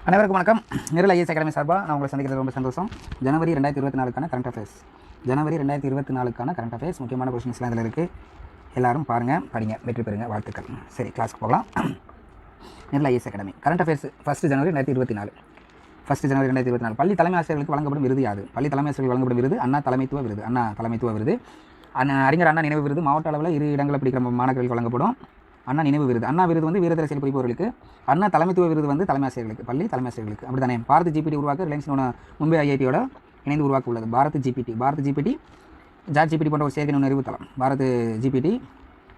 அனைவருக்கும் வணக்கம். நிரல் ஐஏஎஸ் அகாடமி சார்பாக நான் உங்களை சந்திக்கிறது ரொம்ப சந்தோஷம். ஜனவரி 2024க்கான கரண்ட் அஃபேர்ஸ். ஜனவரி 2024க்கான கரண்ட் அஃபேர்ஸ் முக்கியமான கொஸ்டின்ஸ்லாம் இதில் இருக்குது. எல்லோரும் பாருங்கள், படிங்க, வெற்றி பெறுங்க, வாழ்த்துக்கள். சரி, கிளாஸ்க்கு போகலாம். நிரல் ஐஏஎஸ் அகாடமி கரண்ட் அஃபேர்ஸ் 1 ஜனவரி 2024. 1 ஜனவரி 2024 பள்ளி தலைமை ஆசிரியர்களுக்கு வழங்கப்படும் விருது யாது? பள்ளி தலைமை ஆசிரியர்களுக்கு வழங்கப்படும் விருது அண்ணா தலைமைத்துவ விருது. அண்ணா தலைமைத்துவ விருது. அறிஞர் அண்ணா நினைவு விருது மாவட்ட அளவில் 2 இடங்களை பிடிக்கிற மாணவர்களுக்கு வழங்கப்படும். அண்ணா நினைவு விருது. அண்ணா விருது வந்து வீரதர செயல் புரிபவர்களுக்கு. அண்ணா தலைமைத்துவ விருது வந்து தலைமை ஆசிரியர்களுக்கு, பள்ளி தலைமை ஆசிரியர்களுக்கு. அப்படி தானே. பாரத் ஜிபிடி உருவாக்க ரிலையன்ஸ் மும்பை ஐஐடியோட இணைந்து உருவாக்க உள்ளது. பாரத் ஜிபிடி ஜாட் ஜிபிடி போன்ற ஒரு செயற்கை நுண்ணறிவு தளம். பாரத் ஜிபிடி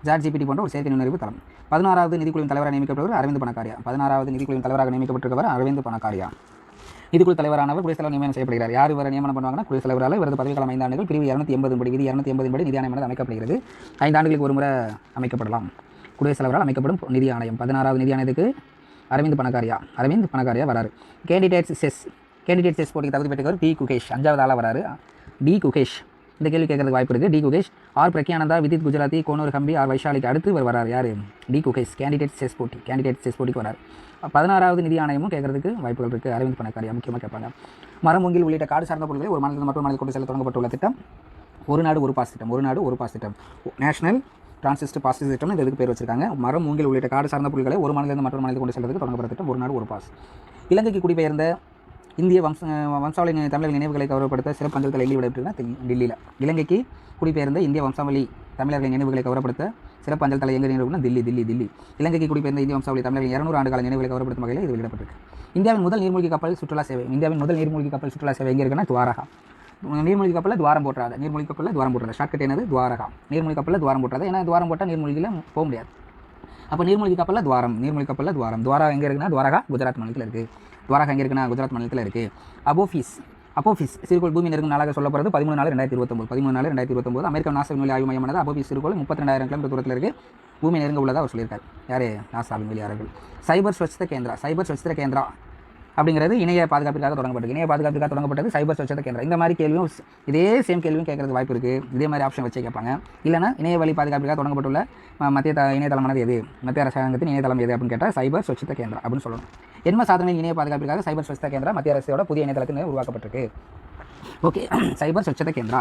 ஜாட் ஜிபிடி போன்ற ஒரு செயற்கை நுண்ணறிவு தளம். 16வது நிதிக்குழுவின் தலைவராக நியமிக்கப்பட்டவர் அரவிந்த் பணக்காரியா. 16வது நிதிக்குழுவின் தலைவராக நியமிக்கப்பட்டிருக்கவர் அரவிந்த் பணக்காரியா. நிதிக்குழு தலைவரானவர் குடியரசுத் தலைவர் நியமனம் செய்யப்படுகிறார். யார் இவரை நியமனம் பண்ணுவாங்கன்னா குடியரசுத் தலைவரால். இவரது பதவிக்காலம் 5 ஆண்டுகள். பிரிவு 280 படி, விதி 280 படி நிதி ஆணையம் அமைக்கப்படுகிறது. 5 ஆண்டுகளுக்கு ஒரு முறை அமைக்கப்படலாம். குடியரசுத் தலைவரால் அமைக்கப்படும் நிதி ஆணையம். 16வது நிதி ஆணையத்துக்கு அரவிந்த் பணக்காரியா வராரு. கேண்டிடேட் செஸ் போட்டிக்கு தகுதி பெற்றவர் டி குகேஷ். 5வது ஆளாக வராரு டி குகேஷ். இந்த கேள்வி கேட்கறதுக்கு வாய்ப்பு இருக்குது. D Gukesh. R Praggnanandhaa, Vidit Gujrathi, Koneru Humpy, R வைஷாலிக்கு அடுத்து இவர் வராரு. யார்? டி குகேஷ். கேண்டிடேட் செஸ் போட்டிக்கு வராரு. 16வது நிதி ஆணையமும் கேட்கறதுக்கு வாய்ப்புகள் இருக்குது. அரவிந்த் பணக்காரியா முக்கியமாக கேட்பாங்க. மரம், மூங்கில் உள்ளிட்ட காடு சார்ந்த பொருட்களை ஒரு மாநிலத்தில் மற்றொரு மாநிலத்தில் கொண்டு செல்ல தொடங்கப்பட்டுள்ள திட்டம் ஒரு நாடு ஒரு பாஸ் திட்டம். நேஷனல் டிரான்சிஸ்ட் பாஸ் திட்டம் இந்த இதுக்கு பேர் வச்சிருக்காங்க. மரம், மூங்கில் உள்ளிட்ட காடு சார்ந்த பொருட்களை ஒரு மாநிலத்தில் மற்றொரு மாநிலத்தில் கொண்டு செல்வதற்கு தொடங்கப்பட்ட திட்டம் ஒரு நாடு ஒரு பாஸ். இலங்கைக்கு குடிபெயர்ந்த இந்திய வம்சாவளி தமிழர்கள் நினைவுகளை கௌரவப்படுத்த சிறப்பு அஞ்சல் தலை எங்கே விடப்பட்டிருக்குன்னா டெல்லியில். இலங்கைக்கு குடிபெயர்ந்த இந்திய வம்சாவளி தமிழர்கள் நினைவுகளை கௌரவப்படுத்த சிறப்பு அஞ்சல் தலை எங்கே நினைவுனா தில்லி. இலங்கைக்கு குடிபெயர்ந்த இந்திய வம்சாவளி தமிழர்கள் 200 ஆண்டு கால நினைவுகளை கௌரவப்படுத்தும் வகையில் இது வெளியிடப்பட்டிருக்கு. இந்தியாவின் முதல் நீர்மூழ்கி கப்பல் சுற்றுலா சேவை எங்கே இருக்குன்னா துவாரகா. நீர்மூழ்கி கப்பலில் துவாரம் போட்டுறாத. ஷார்ட்கட் என்னது? துவாரகா. நீர்மூழ்கி கப்பலில் துவாரம் போட்டுறாது. ஏன்னா துவாரம் போட்டால் நீர்மூழ்கியில் போக முடியாது. அப்போ நீர்மூழ்கி கப்பலில் துவாரம். துவாரா எங்கே இருக்குன்னா துவாரகா குஜராத் மாநிலத்தில் இருக்குது. அப்போஃபிஸ் சிறுகோள் பூமி நெருங்கும் நாளாக சொல்லப்படுறது 13/4/2019. அமெரிக்கா நாசா விண்வெளி ஆய்வு மையமானது அப்போஃபிஸ் சிறுகோள் 32,000 கிலோமீட்டர் தூரத்தில் இருக்குது. பூமி நெருங்க உள்ளதாக அவர் சொல்லியிருக்காரு. யார்? நாசா விண்வெளியாளர்கள். சைபர் ஸ்வச்சத கேந்திரா அப்படிங்கிறது இணைய பாதுகாப்பிற்காக தொடங்கப்பட்டது. சைபர் ஸ்வச்சத கேந்திரா. இந்த மாதிரி கேள்வியும் இதே சேம் கேள்வியும் கேட்கறது வாய்ப்பு இருக்குது. இதே மாதிரி ஆப்ஷன் வச்சு கேட்பாங்க. இல்லைனா இணைய வழி பாதுகாப்பிற்காக தொடங்கப்பட்டுள்ள மத்திய இணையதளமானது எது? மத்திய அரசாங்கத்தின் இணையதளம் எது அப்படின்னு கேட்டால் சைபர் ஸ்வச்சத கேந்திரா அப்படின்னு சொல்லணும். எண்ம சாதனையின் இணைய பாதுகாப்பிற்காக சைபர் ஸ்வச்சத கேந்திரா மத்திய அரசோட புதிய இணையதளத்தில் உருவாக்கப்பட்டிருக்கு. ஓகே, சைபர் ஸ்வச்சத கேந்திரா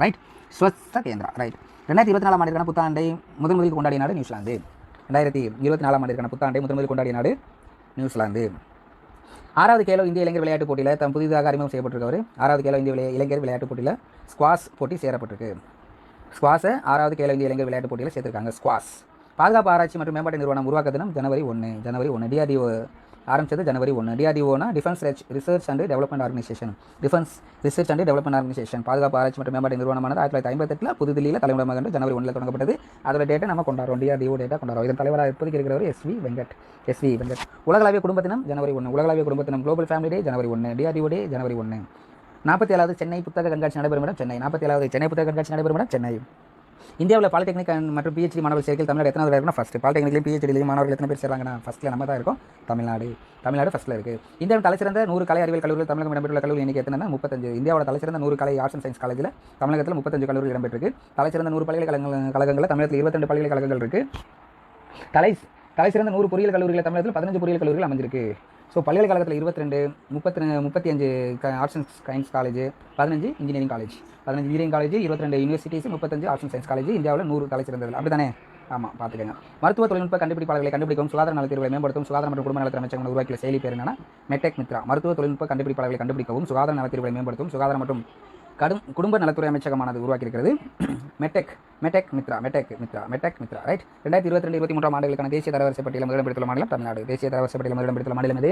ரைட். ஸ்வச்சத கேந்திரா ரைட். 2024ஆம் ஆண்டிற்கான புத்தாண்டை முதலில் கொண்டாடிய நாடு நியூசிலாந்து. 2024ஆம் ஆண்டிற்கான புத்தாண்டை முதலில் கொண்டாடிய நாடு நியூசிலாந்து. 6வது கேலோ இந்திய இளைஞர் விளையாட்டுப் போட்டியில் புதிதாக அறிமுகம் செய்யப்பட்டிருக்கவர். 6வது கேலோ இந்திய இளைஞர் விளையாட்டுப் போட்டியில் ஸ்குவாஷ் போட்டி சேரப்பட்டிருக்கு. ஸ்குவாஷை 6வது கேலோ இந்திய இளைஞர் விளையாட்டுப் போட்டியில் சேர்த்திருக்காங்க. ஸ்குவாஷ். பாதுகாப்பு ஆராய்ச்சி மற்றும் மேம்பாட்டு நிறுவனம் உருவாக்க தினம் ஜனவரி 1. டிஆர்டிஓ ஆரம்பித்தது ஜனவரி 1. டிஆர்டிஓனா defence research and development organisation. பாதுகாப்பு ஆராய்ச்சி மற்றும் மேம்பாட்டு நிறுவனமானது 1958 புதுதில்லியில் தலைமுறை கண்டு ஜனவரி 1 தொடங்கப்பட்டது. அதோட டேட்டை நம்ம கொண்டாடுறோம். டிஆர்டிஓ டேட்டா கொண்டாடுறோம். இதன் தலைவராக இப்போதைக்கு இருக்கிறவர் எஸ்வி வெங்கட். உலகளாவிய குடும்ப தினம் ஜனவரி 1. உலகளாவிய குடும்ப தினம் குளோபல் ஃபேமிலி டே ஜனவரி 1. டிஆர்டிஓ டே ஜனவரி 1. 47வது சென்னை புத்தக கண்காட்சி நடைபெறும் இடம் சென்னை. இந்தியாவில் பாலிடெக்னிக் மற்றும் பிஹெச்டி மாணவர் சேர்க்கையில் தமிழ்நாடு எத்தனாவது இருக்குன்னா ஃபஸ்ட்டு. பாலிடெக்னிக்லையும் பிஹெச்டிலையும் மாணவர்கள் எத்தனை பேர் சேர்றாங்கன்னா ஃபஸ்ட்டில் நம்ம தான் இருக்கோம். தமிழ்நாடு ஃபஸ்ட்டில் இருக்குது. இந்தியாவில் தலைசிறந்த 100 கலை அறிவியல் கல்லூரிகள் தமிழகம் இடம்பெற்றுள்ள கல்லூரி எண்ணிக்கை எத்தனை? 35. இந்தியாவோட தலைசிறந்த 100 கலை ஆர்ட்ஸ் அண்ட் சயின்ஸ் காலேஜில் தமிழகத்தில் 35 கல்லூரி இடம்பெற்றிருக்கு. தலைசிறந்த 100 பல்கலைக்கழகங்களில் தமிழகத்தில் 22 பல்கலைக்கழகங்கள் இருக்குது. தலைசிறந்த 100 பொறியியல் கல்லூரிகள் தமிழகத்தில் 15 பொறியியல் கல்லூரிகள் அமைஞ்சிருக்கு. ஸோ பல்கலைக்கழகத்தில் 22, 35 arts and science college, 15 engineering college, 22 universities, 35 arts and science college. இந்தியாவில் 100 தலை சிறந்தது. அப்படி தானே? ஆமாம், பார்த்துக்கங்க. மருத்துவ தொழில்நுட்ப கண்டுபிடிப்பாளர்களை கண்டுபிடிக்கவும் சுகாதார நலத்தீர்வுகளை மேம்படுத்தும் சுகாதார மற்றும் குடும்ப நலத்துறை அமைச்சகம் உருவாக்கிய செயலி பேர் என்னன்னா மெட்டெக் மித்ரா. மருத்துவ தொழில்நுட்ப கண்டுபிடிப்பாளர்களை கண்டுபிடிக்கவும் சுகாதார நலத்தீர்வுகளை மேம்படுத்தும் சுகாதார மற்றும் குடும்ப நலத்துறை அமைச்சகமானது உருவாக்கியிருக்கிறது மெட்டெக் மித்ரா ரைட். 2022-23ஆம் ஆண்டுகளுக்கான தேசிய தரவரிசை பட்டியலில் முதலிடம் பிடித்துள்ள மாநிலம் தமிழ்நாடு. தேசிய தரவரிசை பட்டியலில் முதலிடம் பிடித்துள்ள மாநிலம் இது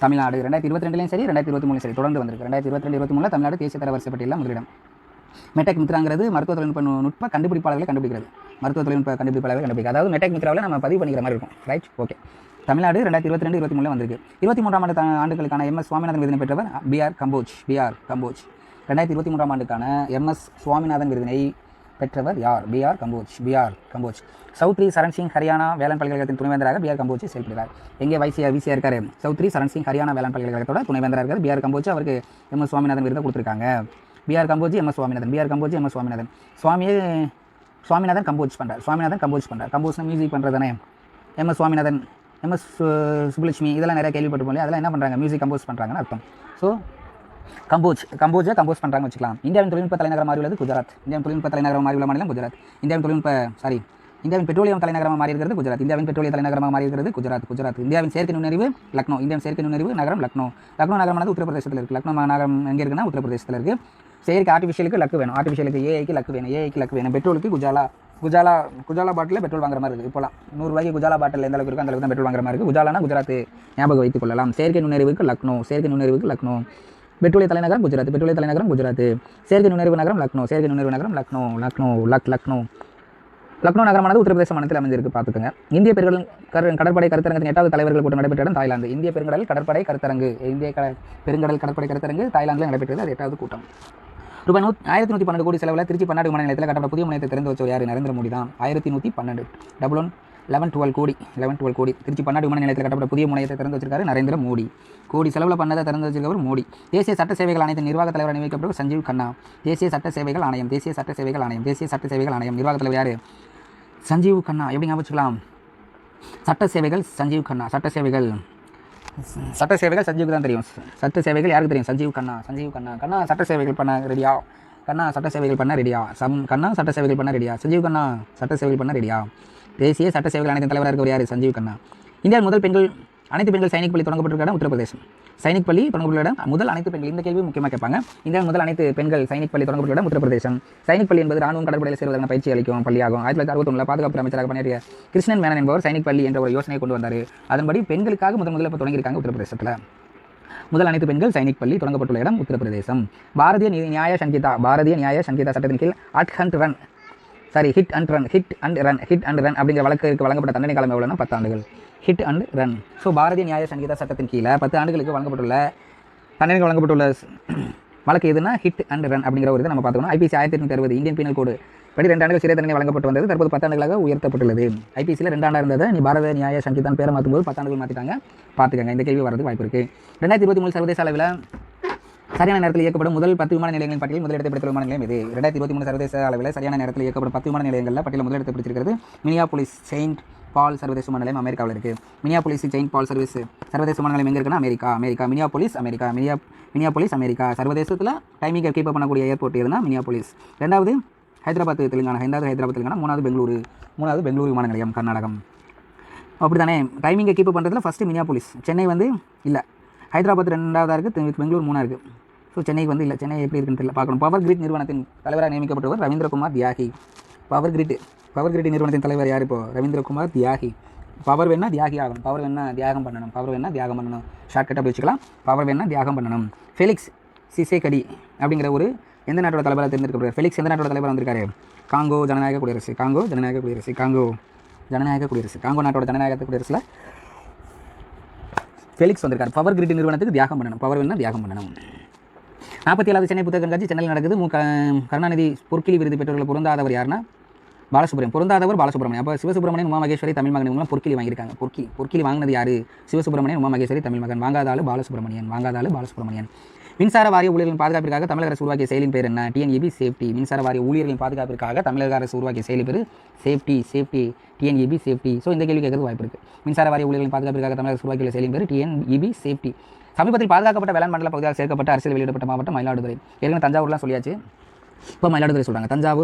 தமிழ்நாடு. 2022லையும் சரி 2023 சரி தொடர்ந்து வந்திருக்கு. 2022-23 தமிழ்நாடு தேசிய தரவரிசை பட்டியலில் முதலிடம். மெட்டெக் மித்ராங்கிறது மருத்துவ தொழில்நுட்ப கண்டுபிடிப்பாளர்களை கண்டுபிடிக்கிறது. அதாவது மெட்டெக் மித்ராவில் நம்ம பதிவு பண்ணிக்கிற மாதிரி இருக்கும். ரைட். ஓகே. தமிழ்நாடு 2022-23 வந்திருக்கு. 23ஆம் ஆண்டுகளுக்கான MS சுவாமிநாதன் விருதினை பெற்றவர் பிஆர் கம்போஜ். 2023ஆம் ஆண்டுக்கான MS சுவாமிநாதன் விருதினை பெற்றவர் யார்? பிஆர் கம்போஜ். சௌத்ரி சரண் சிங் ஹரியானா வேளாண் பல்கலைக்கழகத்தின் துணைவேந்தராக பிஆர் கம்போஜ் செயல்படுகிறார். எங்கே விசியா இருக்காரு? சௌத்ரி சரண் சிங் ஹரியானா வேளாண் பல்கலைக்கழகத்தோட துணைவேந்தராக இருக்கார் பிஆர் கம்போஜ். அவருக்கு MS சுவாமிநாதன் விருதை கொடுத்துருக்காங்க. PR Kamboj MS Swaminathan. Swaminathan compose பண்ணுறார். கம்போஸ்னா மியூசிக் பண்ணுறது தானே. MS சுவாமிநாதன் எம்எஸ் சுப்புலட்சுமி இதெல்லாம் நிறைய கேள்விப்பட்டு போல அதெல்லாம் என்ன பண்ணுறாங்க மியூசிக் கம்போஸ் பண்ணுறாங்கன்னு அர்த்தம். ஸோ கம்போஸை கம்போஸ் பண்ணுறாங்கன்னு வச்சுக்கலாம். இந்தியாவின் தொழில்நுட்ப தலைநகரம் மாறி உள்ளது குஜராத். இந்தியாவின் தொழில்நுட்ப தலைநகரம் மாறி உள்ள மாநிலம் குஜராத். இந்தியாவின் பெட்ரோலியம் தலைநகரமாக மாறி இருக்கிறது குஜராத். இந்தியாவின் பெட்ரோலிய தலைநகரமாக மாறி இருக்கிறது குஜராத். இந்தியாவின் செயற்கை நுண்ணறிவு லக்னோ. இந்தியாவின் செயற்கை நுண்ணறிவு நகரம் லக்னோ. லக்னோ நகரமானது உத்தரப்பிரதேசத்தில் இருக்குது. லக்னோ நகரம் எங்கே இருக்குன்னா உத்தரப்பிரதேசத்தில் இருக்குது. செயற்கை ஆர்டிஃபிஷியலுக்கு லக்கு வேணும். ஆர்டிஃபிஷியலுக்கு ஏஐக்கு லக்கு வேணும். பெட்ரோலுக்கு குஜாலா பாட்டில் பெட்ரோல் வாங்குற மாதிரி இருக்குது. இப்போலாம் 100 ரூபாய்க்கு குஜாலா பாட்டில் எந்த அளவுக்கு இருக்கும் அந்த அளவுக்கு தான் பெட்ரோல் வாங்குற மாதிரி இருக்குது. குஜாலானா குஜராத் ஞாபகம் வைத்துக் கொள்ளலாம். செயற்கை நுண்ணறிவுக்கு லக்னோ. பெட்ரோலிய தலைநகரம் குஜராத். செயற்கை நுண்ணறிவு நகரம் லக்னோ. லக்னோ நகரமானது உத்தரப்பிரதேச மாநிலத்தில் அமைந்திருக்கு. பார்த்துக்கோங்க. இந்திய கடற்படை கருத்தரங்கத்தின் 8வது தலைவர்கள் கூட்டம் நடைபெற்ற இடம் தாய்லாந்து. இந்திய பெருங்கடல் கடற்படை கருத்தரங்கு தாய்லாந்தில் நடைபெற்றது. அது 8வது கூட்டம். ரூபாய் 1112 கோடி செலவில் திருச்சி பன்னாட்டு விமான நிலையத்தில் கட்டப்பட்ட புதிய முனையத்தை திறந்து வச்சவர் யார்? நரேந்திர மோடி தான். 1112 1112 கோடி திருச்சி பன்னாட்டு விமான நிலையத்தில் கட்டப்பட்ட புதிய முனையத்தை திறந்து வச்சிருக்காரு நரேந்திர மோடி. கோடி செலவில் பண்ணதை திறந்து வச்சிருக்கவர் மோடி. தேசிய சட்ட சேவைகள் ஆணையத்தின் நிர்வாக தலைவர் நியமிக்கப்பட்டவர் சஞ்சீவ் கண்ணா. தேசிய சட்ட சேவைகள் ஆணையம் நிர்வாக தலைவர் யார்? சஞ்சீவ் கண்ணா. எப்படி ஞாபகம் வச்சுக்கலாம்? சட்ட சேவைகள் சஞ்சீவ் கண்ணா. சட்ட சேவைகள் சஞ்சீவ் தான் தெரியும். சட்ட சேவைகள் யாருக்கு தெரியும்? சஞ்சீவ் கண்ணா. கண்ணா சட்ட சேவைகள் பண்ண ரெடியா? கண்ணா சட்ட சேவைகள் பண்ண ரெடியா? சஞ்சீவ் கண்ணா சட்ட சேவைகள் பண்ண ரெடியா? தேசிய சட்ட சேவைகள் ஆணையத்தின் தலைவராக இருக்கவர் யார்? சஞ்சீவ் கண்ணா. இந்தியாவில் முதல் அனைத்து பெண்கள் சைனிக் பள்ளி தொடங்கப்பட்டிருக்க இடம் உத்தரப்பிரதேசம். சைனிக் பள்ளி தொடங்கப்பட்ட இடம் முதல் அனைத்து பெண்கள். இந்த கேள்வி முக்கியமாக கேட்பாங்க. இந்தியாவில் முதல் அனைத்து பெண்கள் சைனிக் பள்ளி தொடங்கப்பட்ட இடம் உத்தரப்பிரதேசம். சைனிக் பள்ளி என்பது ராணுவம் கடற்படையில் சேருவதற்கான பயிற்சி அளிக்கும் பள்ளியாகும். 1961 பாதுகாப்பு அமைச்சராக பணியாற்றிய கிருஷ்ணன் மேனன் என்பவர் சைனிக் பள்ளி என்ற ஒரு யோசனையை கொண்டு வந்தார். அதன்படி பெண்களுக்காக முதல்ல இப்போ தொடங்கியிருக்காங்க உத்தரப்பிரதேசத்தில். முதல் அனைத்து பெண்கள் சைனிக் பள்ளி தொடங்கப்பட்டுள்ள இடம் உத்தரப்பிரதேசம். பாரதிய நியாய சங்கீதா சட்டத்தின் கீழ் ஹிட் அண்ட் ரன் அப்படிங்கிற வழக்குக்கு வழங்கப்பட்ட தண்டனை காலம் எவ்வளோனா 10 ஆண்டுகள். Hit and run. So Bharatiya நியாய சங்கீதா சட்டத்தின் கீழே 10 ஆண்டுகளுக்கு தண்டனை வழங்கப்பட்டுள்ள வழக்கு எதுனா ஹிட் அண்ட் ரன் அப்படிங்கிற ஒரு இதை நம்ம பார்த்துக்கணும். ஐபிசி 1860 இந்தியன் பீனல் கோடு படி 2 ஆண்டுகள் சிறை தண்டனை வழங்கப்பட்டு வந்தது. தற்போது 10 ஆண்டுகளாக உயர்த்தப்பட்டுள்ளது. ஐபிசியில் 2 ஆண்டாக இருந்தது. நீ பாரதிய நியாய சங்கீதான் பேரை மாற்றும்போது 10 ஆண்டுகள் மாற்றிட்டாங்க. பார்த்துக்கங்க. இந்த கேள்வி வரதுக்கு வாய்ப்பு இருக்குது. 2023 சர்வதேச அளவில் சரியான நேரத்தில் இயக்கப்படும் முதல் 10 விமான நிலையங்களின் பட்டியல் முதலிடத்தை பிடித்துள்ள விமான நிலையம் இது. 2023 சர்வதேச அளவில் சரியான நேரத்தில் இயக்கப்படும் 10 விமான நிலையங்களில் பட்டியலில் முதலிடத்தை பிடிச்சிருக்கிறது மினியாபோலிஸ் செயின்ட் பால் சர்வதேச விமான நிலையம் அமெரிக்காவில் இருக்குது. மினியாபோலிஸ் செயின்ட் பால் சர்வதேச விமான நிலையம் எங்கே இருக்குன்னா அமெரிக்கா. Minneapolis America. சர்வதேசத்தில் டைமிங்கை கீப் பண்ணக்கூடிய ஏர்போர்ட் எதுனா மினியாபோலிஸ். 2வது ஹைதராபாத் தெலுங்கானா. 3வது பெங்களூரு விமான நிலையம் கர்நாடகம். அப்படி தானே டைமிங்கை கீப் பண்ணுறதுல ஃபஸ்ட்டு மினியாபோலிஸ். சென்னை இல்லை. ஹைதராபாத் 2வதாக இருக்குது. பெங்களூர் 3 இருக்குது. ஸோ சென்னைக்கு இல்லை. சென்னை எப்படி இருக்குன்னு தெரியல, பார்க்கணும். பவர் கிரிட் நிறுவனத்தின் தலைவராக நியமிக்கப்பட்டவர் ரவீந்திரகுமார் தியாகி. பவர் கிரிட் நிறுவனத்தின் தலைவர் யார்? இப்போ ரவீந்திரகுமார் தியாகி. பவர் வேணா தியாகி ஆகணும். தியாகம் பண்ணணும். ஷார்ட்கட்டாக வச்சுக்கலாம். பவர் வேணா தியாகம் பண்ணணும். ஃபெலிக்ஸ் சிசேகடி அப்படிங்கிற ஒரு எந்த நாட்டோட தலைவராக தேர்ந்தெடுக்கப்படுறார்? ஃபெலிக்ஸ் எந்த நாட்டோட தலைவராக வந்திருக்காரு? காங்கோ ஜனநாயக குடியரசு. காங்கோ நாட்டோட ஜனநாயக குடியரசில் ஃபெலிக்ஸ் வந்திருக்கார். பவர் கிரிட் நிறுவனத்துக்கு தியாகம் பண்ணணும். பவர் வேணா தியாகம் பண்ணணும். 47வது சென்னை புத்தக கண்காட்சி சென்னையில் நடக்குது. கருணாநிதி பொற்கிளி விருது பெற்றவர்கள் பொருந்தாதவர் யாருன்னா பாலசுப்ரமணியம். அப்போ சிவசுப்ரமணியன் உமா மகேஸ்வரி தமிழ் மகன் இவங்களாம் பொற்கிளி வாங்கியிருக்காங்க. பொற்கிளி வாங்கினது யார்? சிவசுப்ரமணியன் உமா மகேஸ்வரி தமிழ் மகன். வாங்காதாலு பாலசுப்ரமணியன். மின்சார வாரிய ஊழியர்களின் பாதுகாப்பிற்காக தமிழக அரசு உருவாக்கிய செயலின் பேர் என்ன? TNEB safety. மின்சார வாரிய ஊழியர்களின் பாதுகாப்பிற்காக தமிழக அரசு உருவாக்கிய செயலி பேர் சேஃப்டி. TNEB safety. ஸோ இந்த கேள்வி கேட்கறது வாய்ப்பு இருக்குது. மின்சார வாரிய ஊழியர்களின் பாதுகாப்பிற்காக தமிழக அரசு உருவாக்கிய செயலின் பேர் டிஎன்இபி சேஃப்டி. சமீபத்தில் பாதுகாக்கப்பட்ட வேளாண் மண்டல பகுதியாக சேர்க்கப்பட்ட அரசியல் வெளியிடப்பட்ட மாவட்டம் மயிலாடுதுறை. ஏற்கனவே தஞ்சாவூர்லாம் சொல்லியாச்சு. இப்போ மயிலாடுதுறை சொல்கிறாங்க.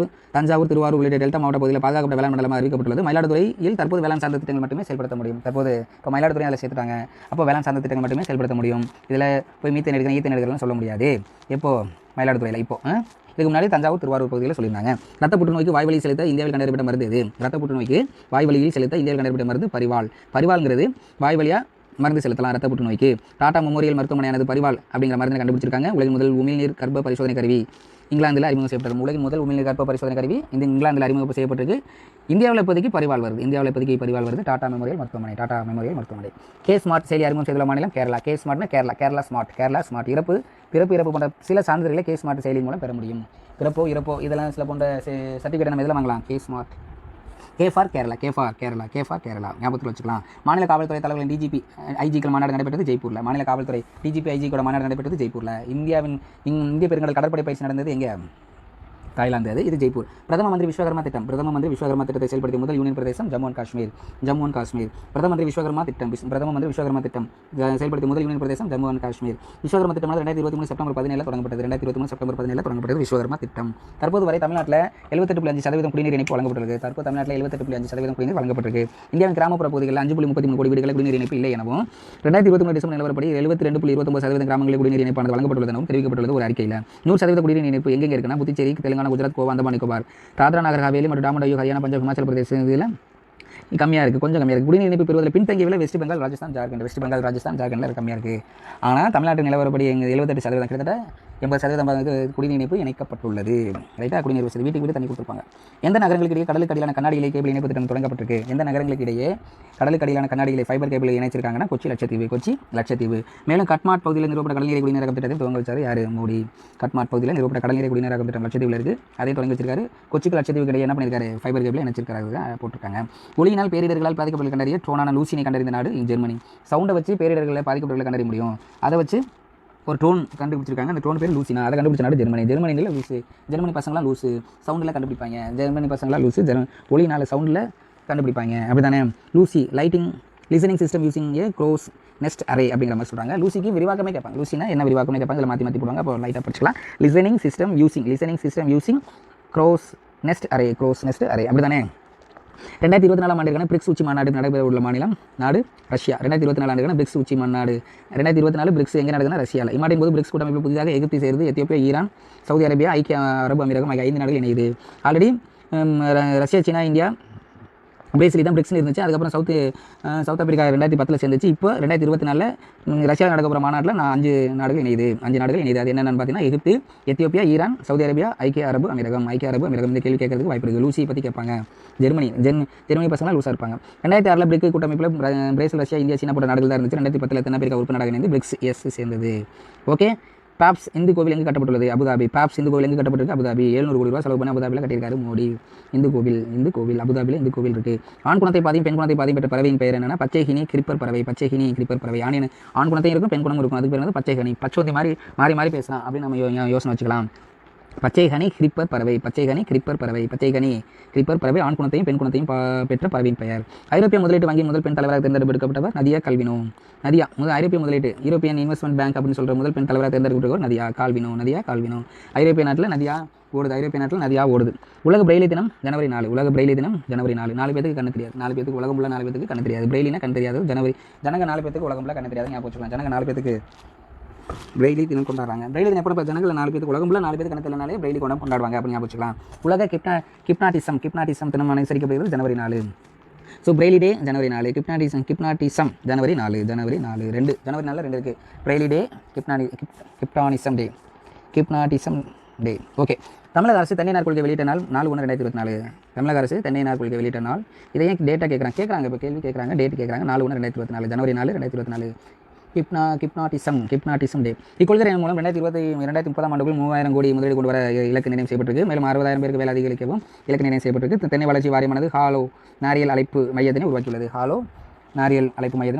தஞ்சாவூர் திருவாரூர் உள்ளிட்ட டெல்டா மாவட்ட பகுதியில் பாதுகாக்கப்பட்ட வேளாண் மண்டலமாக அறிவிக்கப்பட்டுள்ளது. மயிலாடுதுறையில் தற்போது வேளாண் சார்ந்த திட்டங்கள் மட்டுமே செயல்படுத்த முடியும். இப்போ மயிலாடுதுறை அதில் சேர்த்துட்டாங்க. அப்போ வேளாண் சார்ந்த திட்டங்கள் மட்டுமே செயல்படுத்த முடியும். இதில் போய் ஈத்தன் எடுக்கிறதுன்னு சொல்ல முடியாது. எப்போது மயிலாடுதுறையில் இதுக்கு முன்னாடி தஞ்சாவூர் திருவாரூர் பகுதியில் சொல்லியிருந்தாங்க. ரத்த புற்றுநோய்க்கு வாய்வழி செலுத்த இந்தியாவில் கண்டறியப்பட்ட மருந்து எது? ரத்த புற்றுநோய்க்கு வாய்வழியில் செலுத்த இந்தியாவில் கண்டறியப்பட்ட மருந்து பரிவால்ங்கிறது வாய்வழியாக மருந்து செலுத்தலாம் ரத்த புற்றுநோய்க்கு. டாடா மெமோரியல் மருத்துவமனையானது பரிவால் அப்படிங்கிற மருந்தை கண்டுபிடிச்சிருக்காங்க. உலகின் முதல் உமிழ்நீர் கர்ப்ப பரிசோதனை கருவி இங்கிலாந்தில் அறிமுகம் செய்யப்பட்டது. உலகின் முதல் உமிழ்நீர் கர்ப்ப பரிசோதனை கருவி இந்த இங்கிலாந்தில் அறிமுகம் செய்யப்பட்டிருக்கு. இந்தியாவில் இப்போதைக்கு பரிவால் வருது. டாடா மெமோரியல் மருத்துவமனை. கே ஸ்மார்ட் செயலி அறிமுகம் செய்துள்ள மாநிலம் கேரளா. கே ஸ்மார்ட்னா கேரளா ஸ்மார்ட். பிறப்பு போன்ற சில சான்றிதழ்களை கே ஸ்மார்ட் செயலியின் மூலம் பெற முடியும். இறப்போ இதெல்லாம் சில போன்ற சர்டிஃபிகேட் நம்ம இதில் வாங்கலாம். K smart. K for Kerala ஞாபகத்தில் வச்சுக்கலாம். மாநில காவல்துறை தலைவர்களின் டிஜிபி ஐஜிக்கள் மாநாடு நடைபெற்றது ஜெய்ப்பூரில். மாநில காவல்துறை டிஜிபி ஐஜிக்கோட மாநாடு நடைபெற்றது ஜெய்ப்பூரில். இந்திய பெருங்கடல் கடற்படை பயிற்சி நடந்தது எங்கே? தாய்லாந்து அது. இது ஜெய்ப்பூர். பிரதம மந்திரி விஸ்வகர்மா திட்டம். பிரதம மந்திரி விஸ்வகர்மா திட்டத்தை செயல்படுத்திய முதல் union Pradesh Jammu and Kashmir. Jammu and Kashmir. பிரதம மந்திரி விஸ்வகர்மா திட்டம். பிரதம மந்திரி விஸ்வகர்மா திட்டம் செயல்படுத்திய முதல் union Pradesh Jammu and Kashmir. Vishwakarma திட்டம் 2023 செப்டம்பர் 17 தொடங்கப்பட்டது. 2023 செப்டம்பர் 17 தொடங்கப்பட்டது விஸ்வகர்மா திட்டம். தற்போது வரை தமிழ்நாட்டில் 78.5% குடிநீர் இணைப்பு வழங்கப்பட்டுள்ளது. தற்போது தமிழ்நாட்டில் 78.5% குடிநீர் வழங்கப்பட்டிருக்கு. இந்தியாவின் கிராமப்புற பகுதிகளில் 5.33 கோடி வீடுகளில் குடிநீர் இணைப்பு இல்லை எனவும் 2023 டிசம்பர் நிலவரப்படி 72.29% கிராமங்களில் குடிநீர் இணைப்பானது வழங்கப்பட்டுள்ளது எனவும் தெரிவிக்கப்பட்டுள்ளது ஒரு அறிக்கையில். 100% குடிநீர் இணைப்பு எங்கே இருக்குன்னா புதுச்சேரி, தெலுங்கானா, குஜராத், கோவா, அந்தமான் நிக்கோபார், தாத்ரா நகர் ஹவேலி மற்றும் டாமன் டையூ, ஹரியானா, பஞ்சாப், ஹிமாச்சல் பிரதேச இதில் கம்மியாக இருக்குது, கொஞ்சம் கம்மியாக இருக்குது. குடிநீர் இணைப்பு பெறுவதில் பின்தங்கியவில் வெஸ்ட் பெங்கால், ராஜஸ்தான், ஜார்க்கண்ட். வெஸ்ட் பெங்கால், ராஜஸ்தான், ஜார்க்கண்டில் கம்மியாக இருக்குது. ஆனால் தமிழ்நாட்டு நிலவரப்படி எங்கள் 78% கிட்டத்தட்ட 80% குடிநீர் இணைப்பு இணைக்கப்பட்டுள்ளது. ரைட்டாக குடிநீர் வசதி வீட்டுக்கு வீடு தண்ணி கொடுத்துருப்பாங்க. எந்த நகரங்களுக்கு இடையே கடலுக்கு அடியிலான கண்ணாடிகளை கேபிள் இணைப்பு திட்டம் தொடங்கப்பட்டிருக்கு? எந்த நகரங்களுக்கு இடையே கடலுக்கு அடியிலான கண்ணாடிகளை ஃபைபர் கேபிள் இணைச்சிருக்காங்கன்னா கொச்சி, லட்சத்தீவு. மேலும் கட்மாட் பகுதியில் நிறுவப்பட்ட கடல்நீரை குடிநீரகம் திட்டத்தை துவங்க வச்சார் யார்? மோடி. கட்மாட் பகுதியில் நிறுவப்பட்ட கடல்நீரை குடிநீரகம் திட்டம் லட்சத்தீவில் இருக்குது, அதை தொடங்கி வச்சிருக்காரு. கொச்சிக்கு லட்சத்தீவுக்கு இடையே என்ன பண்ணியிருக்காரு? ஃபைபர் கேபிள் இணைச்சிருக்காரு போட்டிருக்காங்க. ஒளியினால் பேரிடர்களால் பாதிக்கப்பட்ட கண்டறிய ட்ரோனான லூசினை கண்டறிந்த நாடு ஜெர்மனி. சவுண்டை வச்சு பேரிடர்களை பாதிக்கப்பட்டவர்களை கண்டறிய முடியும். அதை வச்சு ஒரு ட்ரோன் கண்டுபிடிச்சிருக்காங்க. அந்த ட்ரோன் பேர் லூசினா. அதை கண்டுபிடிச்ச நாடு ஜெர்மனி. ஜெர்மனியில் லூசு. ஜெர்மனி பசங்களாம் லூசு, சவுண்டில் கண்டுபிடிப்பாங்க. ஜெர்மனி பசங்களாம் லூசு, ஒளினால சவுண்டில் கண்டுபிடிப்பாங்க. அப்படி தானே? Lucy listening system using a cross nest array அப்படிங்கிற மாதிரி சொல்கிறாங்க. லூசிக்கு விரிவாக்கமே கேட்பாங்க. லூசினா என்ன விரிவாக்கமே கேட்பாங்க. இதில் மாற்றி போடுவாங்க. அப்போ லைட்டாக படிச்சுக்கலாம். Listening system using cross nest array அப்படி தானே? 2024 ஆண்டுக்கான பிரிக்ஸ் உச்சி மாநாடு நடைபெற உள்ள மாநிலம் நாடு ரஷ்யா. 2024 ஆண்டுக்கான பிரிக்ஸ் உச்சி மாநாடு 2024 பிரிக்ஸ் எங்கே நடக்குதுன்னா ரஷ்யாவில். இம்மாட்டின் போது பிரிக்ஸ் கூட்டமைப்பு புதிதாக எகிப்தை சேர்ந்து எத்தியோப்பியா, ஈரான், சவுதி அரேபியா, ஐக்கிய அரபு அமீரகம் ஆகிய 5 நாடுகள் இணையுது. ஆல்ரெடி ரஷ்யா, சீனா, இந்தியா, பிரேசில் தான் பிரிக்ஸ்னு இருந்துச்சு. அதுக்கப்புறம் சவுத் ஆப்பிரிக்கா 2010 சேர்ந்துச்சு. இப்போ 2024 ரஷ்யாவில் நடக்க போகிற மாநாட்டில் 5 நாடுகள் இணையுது. அது என்னென்னு பார்த்தீங்கன்னா எகிப்து, எத்தியோப்பியா, ஈரான், சவுதி அரேபியா, ஐக்கிய அரபு அமீரகம். இந்த கேள்வி கேட்கறதுக்கு வாய்ப்பு இருக்குது. லூசி பற்றி கேட்பாங்க. ஜெர்மனி பசங்களாம் லூஸாக இருப்பாங்க. 2006 பிரிக் கூட்டமைப்பில் பிரேசில், ரஷ்யா, இந்தியா, சீனா போன்ற நாடுகள் தான் இருந்துச்சு. 2010 தென்னாப்பிரிக்கா உறுப்பு நாடாக இணைந்து பிரிக்ஸ் சேர்ந்தது. ஓகே. பாப்ஸ் இந்து கோவில் எங்கே கட்டப்பட்டுள்ளது? அபுதாபி. பாப்ஸ் இந்து கோவில் எங்கே கட்டப்பட்டிருக்கு? அபுதாபி. 700 கோடி ரூபா செலவு பண்ணி அபுதாபியில் கட்டியிருக்காரு மோடி. இந்து கோவில் அபுதாபியில் இந்து கோவில் இருக்குது. ஆண் குணத்தை பாதியும் பெண் குணத்தை பாதியும் பெற்ற பறவையின் பெயர் என்னன்னா பச்சைஹினி கிரிப்பர் பறவை. ஆண் குணத்தையும் இருக்கும், பெண் குணமும் இருக்கும். அதுக்கு பேர் வந்து பச்சைஹனி. பச்சோந்தி மாறி பேசலாம் அப்படின்னு நம்ம யோசனை வச்சுக்கலாம். பச்சைஹனி கிரிப்பர் பறவை ஆண் குணத்தையும் பெண் குணத்தையும் பெற்ற பறவையின் பெயர். ஐரோப்பிய முதலீட்டு வங்கி முதல் பெண் தலைவராக தேர்ந்தெடுக்கப்பட்டவர் நதியா கால்வினோ. ஐரோப்பிய முதலீட்டு யூரோப்பியன் இன்வெஸ்ட்மெண்ட் பேங்க் அப்படின்னு சொல்கிற முதல் பெண் தலைவராக தேர்ந்தெடுக்கப்பட்டவர் நதியா கால்வினோ. ஐரோப்பிய நாட்டில் நதியா ஓடுது. உலக பிரெய்லி தினம் ஜனவரி 4. 4 பேருக்கு கண்ணு தெரியாது. 4 பேருக்கு உலகம் உள்ள 4 பேருக்கு கண்ணு தெரியாது. பிரெய்லினா கண்ணு தெரியாது. ஜனங்க 4 பேருக்கு உலகம் உள்ள கண்ணு தெரியாது. ஞாபகம் வச்சுக்கலாம். ஜனங்க 4 பேருக்கு பிரெய்லி தினம் கொண்டாடுறாங்க. பிரெய்லி தினம் எப்போ? ஜனங்கள் 4 பேருக்கு உலகம் உள்ள 4 பேருக்கு கணக்கு இல்லைனாலே பிரெய்லி கொண்டாடுவாங்க அப்படின்னு ஞாபகம் வச்சுக்கலாம். உலக கிப்னாட்டிசம் தினம் அனுசரிக்கப்படுகிறது ஜனவரி 4. ஸோ பிரெய்லி டே ஜனவரி 4, கிப்னாட்டிசம் ஜனவரி 4. ஜனவரி 4 2 இருக்குது. பிரெய்லி டே, கிப்னாட்டிசம் டே. ஓகே. தமிழக அரசு தென்னை கொள்கை வெளியிட்ட நாள் 4/1/2024. தமிழக அரசு தென்னை கொள்கை வெளியிட்ட நாள். இதையும் டேட்டா கேட்குறாங்க. இப்போ கேள்வி கேட்குறாங்க, டேட் கேட்குறாங்க. 4/1/2024 ஜனவரி 4, 2024. கிப்னாட்டிசம் டே. இக்கொள்கை மூலம் 2030 ஆண்டுக்குள் 3000 கோடி முதலீடு கொண்டு வர இலக்கு நிர்ணயம் செய்யப்பட்டிருக்கு. மேலும் 60,000 பேருக்கு வேலை அதிகரிக்கவும் இலக்கு நிர்ணயம் செய்யப்பட்டிருக்கு. தென்னை வளர்ச்சி வாரியமானது ஹாலோ நாரியல் அழைப்பு மையத்தினை உருவாக்கியுள்ளது.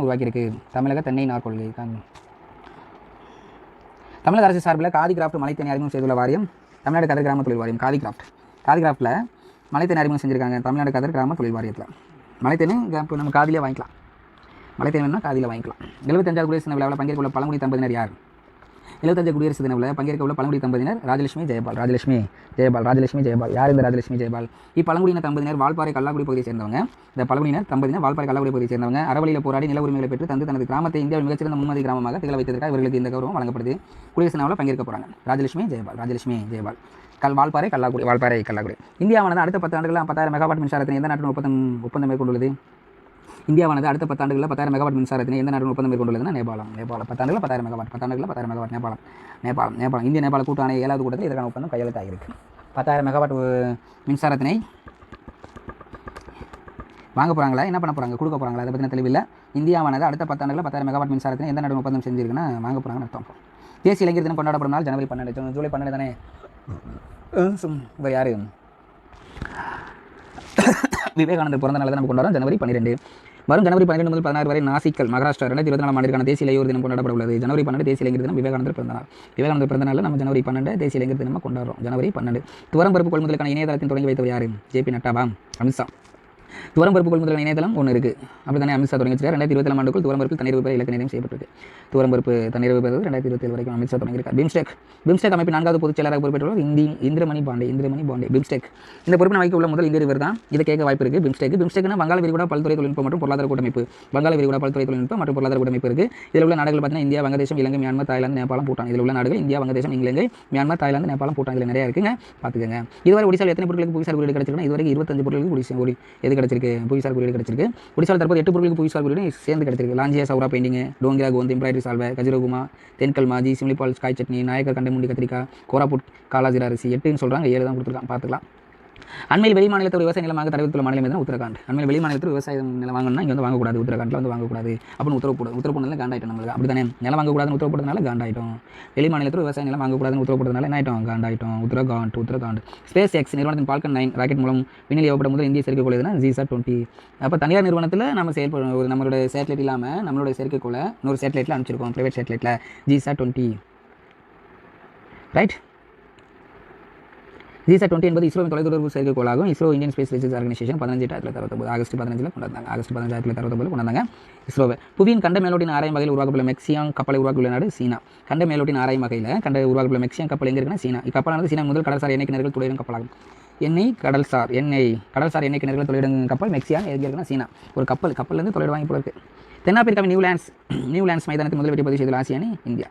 உருவாக்கியிருக்கு. தமிழக தென்னை நார் கொள்கை. தமிழக அரசு சார்பில் காதி கிராஃப்ட் மலைத்தேனை அறிமுகம் செய்துள்ள வாரியம் தமிழ்நாடு கதர் கிராம தொழில் வாரியம். காதி கிராஃப்டில் மலைத்தேனை அறிமுகம் செஞ்சுருக்காங்க தமிழ்நாடு கதர் கிராம தொழில் வாரியத்தில். மலைத்தேனை இப்போ நம்ம காதிலே வாங்கிக்கலாம். மலைத்தேன் வேணும்னா காதியில் வாங்கிக்கலாம். 75வது குடியரசு தின விழாவில் பங்கேற்க உள்ள பழங்குடி தம்பதியினர் யார்? 75 குடியரசு தின விழாவில் பங்கேற்க உள்ள பழங்குடி தம்பதியினர் ராஜலட்சுமி ஜெயபால். யார் இந்த ராஜலட்சுமி ஜெயபால்? இப்பழங்குடியின தம்பதியினர் வால்பாறை கல்லாக்குடி பகுதியை சேர்ந்தவங்க. இந்த பழங்குடியினர் தம்பதியினர் வால்பாறை கல்லாக்குடி பகுதியை சேர்ந்தவங்க. அறவழியில் போராடி நில உரிமைகளை பெற்று தனது கிராமத்தை இந்தியாவில் மிகச்சிறந்த முன்மாதிரி கிராமமாக திகழ வைத்ததற்காக இவர்களுக்கு இந்த கௌரவம் வழங்கப்படுது. குடியரசு தின விழாவில் பங்கேற்க போகிறாங்க ராஜலட்சுமி ஜெயபால். வால்பாறை கல்லாக்குடி. இந்தியாவானது அடுத்த 10 ஆண்டுகளில் 10,000 மெகாவாட் மின்சாரத்தினை எந்த நாட்டுடன் ஒப்பந்தம் மேற்கொண்டுள்ளது? இந்தியாவானது அடுத்த 10 ஆண்டுகளில் 10,000 மெகாவாட் மின்சாரத்தினை எந்த நாட்டுடன் ஒப்பந்தம் மேற்கொண்டுள்ளதுன்னா நேபாளம். 10 ஆண்டுகளில் 10,000 மெகாவாட். நேபாளம். இந்திய நேபாள கூட்டு ஆணைய 7வது கூட்டத்தில் இதற்கான ஒப்பந்தம் கையெழுத்தாகிருக்கு. 10,000 மெகாவாட் மின்சாரத்தினை வாங்க போகிறாங்களா, என்ன பண்ண போகிறாங்க, கொடுக்க போகிறாங்களா, அதை பற்றின தெளிவில்லை. இந்தியாவானது அடுத்த 10 ஆண்டுகளில் 10,000 மெகாவாட் மின்சாரத்தினை எந்த நாடு ஒப்பந்தம் செஞ்சிருக்குன்னா வாங்க போகிறாங்கன்னு அர்த்தம். தேசிய இளைஞர் தினம் கொண்டாடப்படும் நாள் ஜனவரி 12. ஜூலை 12 தானே. இவர் யார்? விவேகானந்தர் பிறந்த நாள் தான் நம்ம கொண்டாடுறோம் ஜனவரி 12. வரும் ஜனவரி 12 முதல் 16 வரை நாசிக்கல் மகாராஷ்டிரா 2024 ஆண்டிற்கான தேசிய இளையோர் தினம் கொண்டாடப்பட உள்ளது. ஜனவரி 12 தேசிய இளைஞர் தினம் விவேகானந்தர் பிறந்தநாள். விவேகானந்தர் பிறந்தநாளில் நம்ம ஜனவரி 12 தேசிய இளைஞர் தினமாக கொண்டாடுறோம். ஜனவரி 12 துவரம் பருப்பு கொள்முதலுக்கான இணையதளத்தின் தொடங்கி வைத்தவர் யார்? ஜேபி நட்டாவா? அமித்ஷா. துவரம் பருப்பு கொள்முதல் இணையதளம் ஒன்று இருக்குது, அப்படி தானே அமித்ஷா தொடங்கி வச்சிருக்காரு. 2024 ஆண்டுக்குள் துவரம் பருப்பு தண்ணீர் பெற இலக்கு நிர்ணயம் செய்யப்பட்டிருக்கு. துவரம் பருப்பு தண்ணீர் பெறுவது 2027 வரைக்கும் அமித்ஷா தொடங்கியிருக்கார். பிம்ஸ்டெக் அமைப்பின் 4வது பொதுச் செயலராக பொறுப்பேற்றுள்ளவர் இந்திரமணி பாண்டே. பிம்ஸ்டெக் இந்த பொறுப்பினை வைக்க உள்ள முதல் இந்தியர் இவர் தான். இதை கேட்க வாய்ப்பு இருக்குது. பிம்ஸ்டெக்னா வங்காள விரிகுடா பல்துறை தொழில்நுட்பம் மற்றும் பொருளாதார கூட்டமைப்பு. வங்காள விரிகுடா பல்துறை தொழில்நுட்பம் மற்றும் பொருளாதார கூட்டமைப்பு இருக்குது. இதில் உள்ள நாடுகள் பார்த்தீங்கன்னா இந்தியா, வங்கதேசம், இலங்கை, மியான்மர், தாய்லாந்து, நேபாளம், பூட்டான். இதில் உள்ள நாடுகள் இந்தியா, வங்கதேசம், இலங்கை, மியான்மர், தாய்லாந்து, நேபாளம், பூட்டான். இதில் நிறைய இருக்குங்க, பார்த்துக்கங்க. இதுவரை ஒடிசாவில் எத்தனை பொருட்களுக்கு புவிசார் குறியீடு கிடைச்சிருக்குன்னா இதுவரை 25 பொருட்களுக்கு எது கிடைச்சிருக்கு? புவிசார் குறியீடு கிடைச்சிருக்கு. ஒடிசாவில் தற்போது 8 பொருட்களுக்கு புவிசார் குறியீடு சேர்ந்து கிடைச்சிருக்கு. லாஞ்சியா சௌரா பெயிண்டிங், டோங்கிரா கோந்த் எம்ப்ராய்டரி சால்வை, கஜுரகுமா, தென்கல் மாஜி, சிம்லிபால் ஸ்காய் சட்னி, நாயக்கர் கண்டமுண்டி கத்திரிக்காய், கோராபுட் காலாஜிரா அரிசி 8ன்னு சொல்கிறாங்க, 7 தான் கொடுத்துருக்கான், பார்த்துக்கலாம். அண்மையில் வெளி மாநிலத்தோட விவசாய நிலமாக தரவித்துள்ள மாநிலம் எதுனா உத்தரகாண்ட். அண்மையில் வெளி மாநிலத்தில் விவசாய நிலம் வாங்கணும்னா இங்கே வந்து வாங்கக்கூடாது, உத்தரகாண்டில் வந்து வாங்கக்கூடாது அப்படின்னு உத்தரவு போடுறதுல காண்டாயிட்டோம். நம்மளுக்கு அப்படி தானே நிலம் வாங்கக்கூடாதுன்னு உத்தரவு போடுறதுனால காண்டாயிட்டோம். வெளி மாநிலத்தில் விவசாய நிலம் வாங்கக்கூடாதுன்னு உத்தரவு போடுறதுனால என்ன ஆகிட்டோம்? காண்டாயிட்டோம். உத்தரகாண்ட். ஸ்பேஸ் எக்ஸ் நிறுவனத்தின் ஃபால்கன் 9 ராக்கெட் மூலம் விண்ணில் ஏவப்படும் முதல் இந்திய செயற்கைக்கோள் எதுனா GSAT-20. அப்போ தனியார் நிறுவனத்தில் நம்ம செயல்படும் நம்மளோட சேட்டலைட் இல்லாமல் நம்மளோட செயற்கைக்கோளை இன்னொரு சேட்டலைட்டில் அனுப்பிச்சிருக்கோம், ப்ரைவேட் சேட்டலைட்டில் GSAT-20, ரைட். GSAT-20 என்பது இஸ்ரோவின் தொலைத்தொடர்பு செயற்கைக்கோளாகும். ISRO Indian space research organisation 15 August 15 கொண்டாந்தாங்க. ஆகஸ்ட் 15 1969 கொண்டாந்தாங்க இஸ்ரோவை. புவியின் கண்ட மேலோட்டின் ஆராயும் வகையில் உருவாக்கப்பட்ட மெக்சியாங் கப்பலை உருவாக்கியுள்ள நாடு சீனா. கண்ட மேலோட்டின் ஆராயும் வகையில் உருவாக்கப்பட்ட மெக்சியாங் கப்பல் எங்கே இருக்குன்னா சீனா. இக்கப்பலானது சீனா முதல் கடல்சார் எண்ணெய் கிணறுகள் துளையிடும் கப்பலாகும். கடல்சார் எண்ணெய் கிணறுகள் துளையிடும் கப்பல் மெக்சியாங் எங்கே இருக்குன்னா சீனா. ஒரு கப்பல்லேருந்து துளையிட வாங்கி போல இருக்குது. தென்னாப்பிரிக்காவின் நியூலாண்ட்ஸ் மைதானத்தில் முதல் வெற்றி பதிவு செய்துள்ள ஆசிய அணி இந்தியா.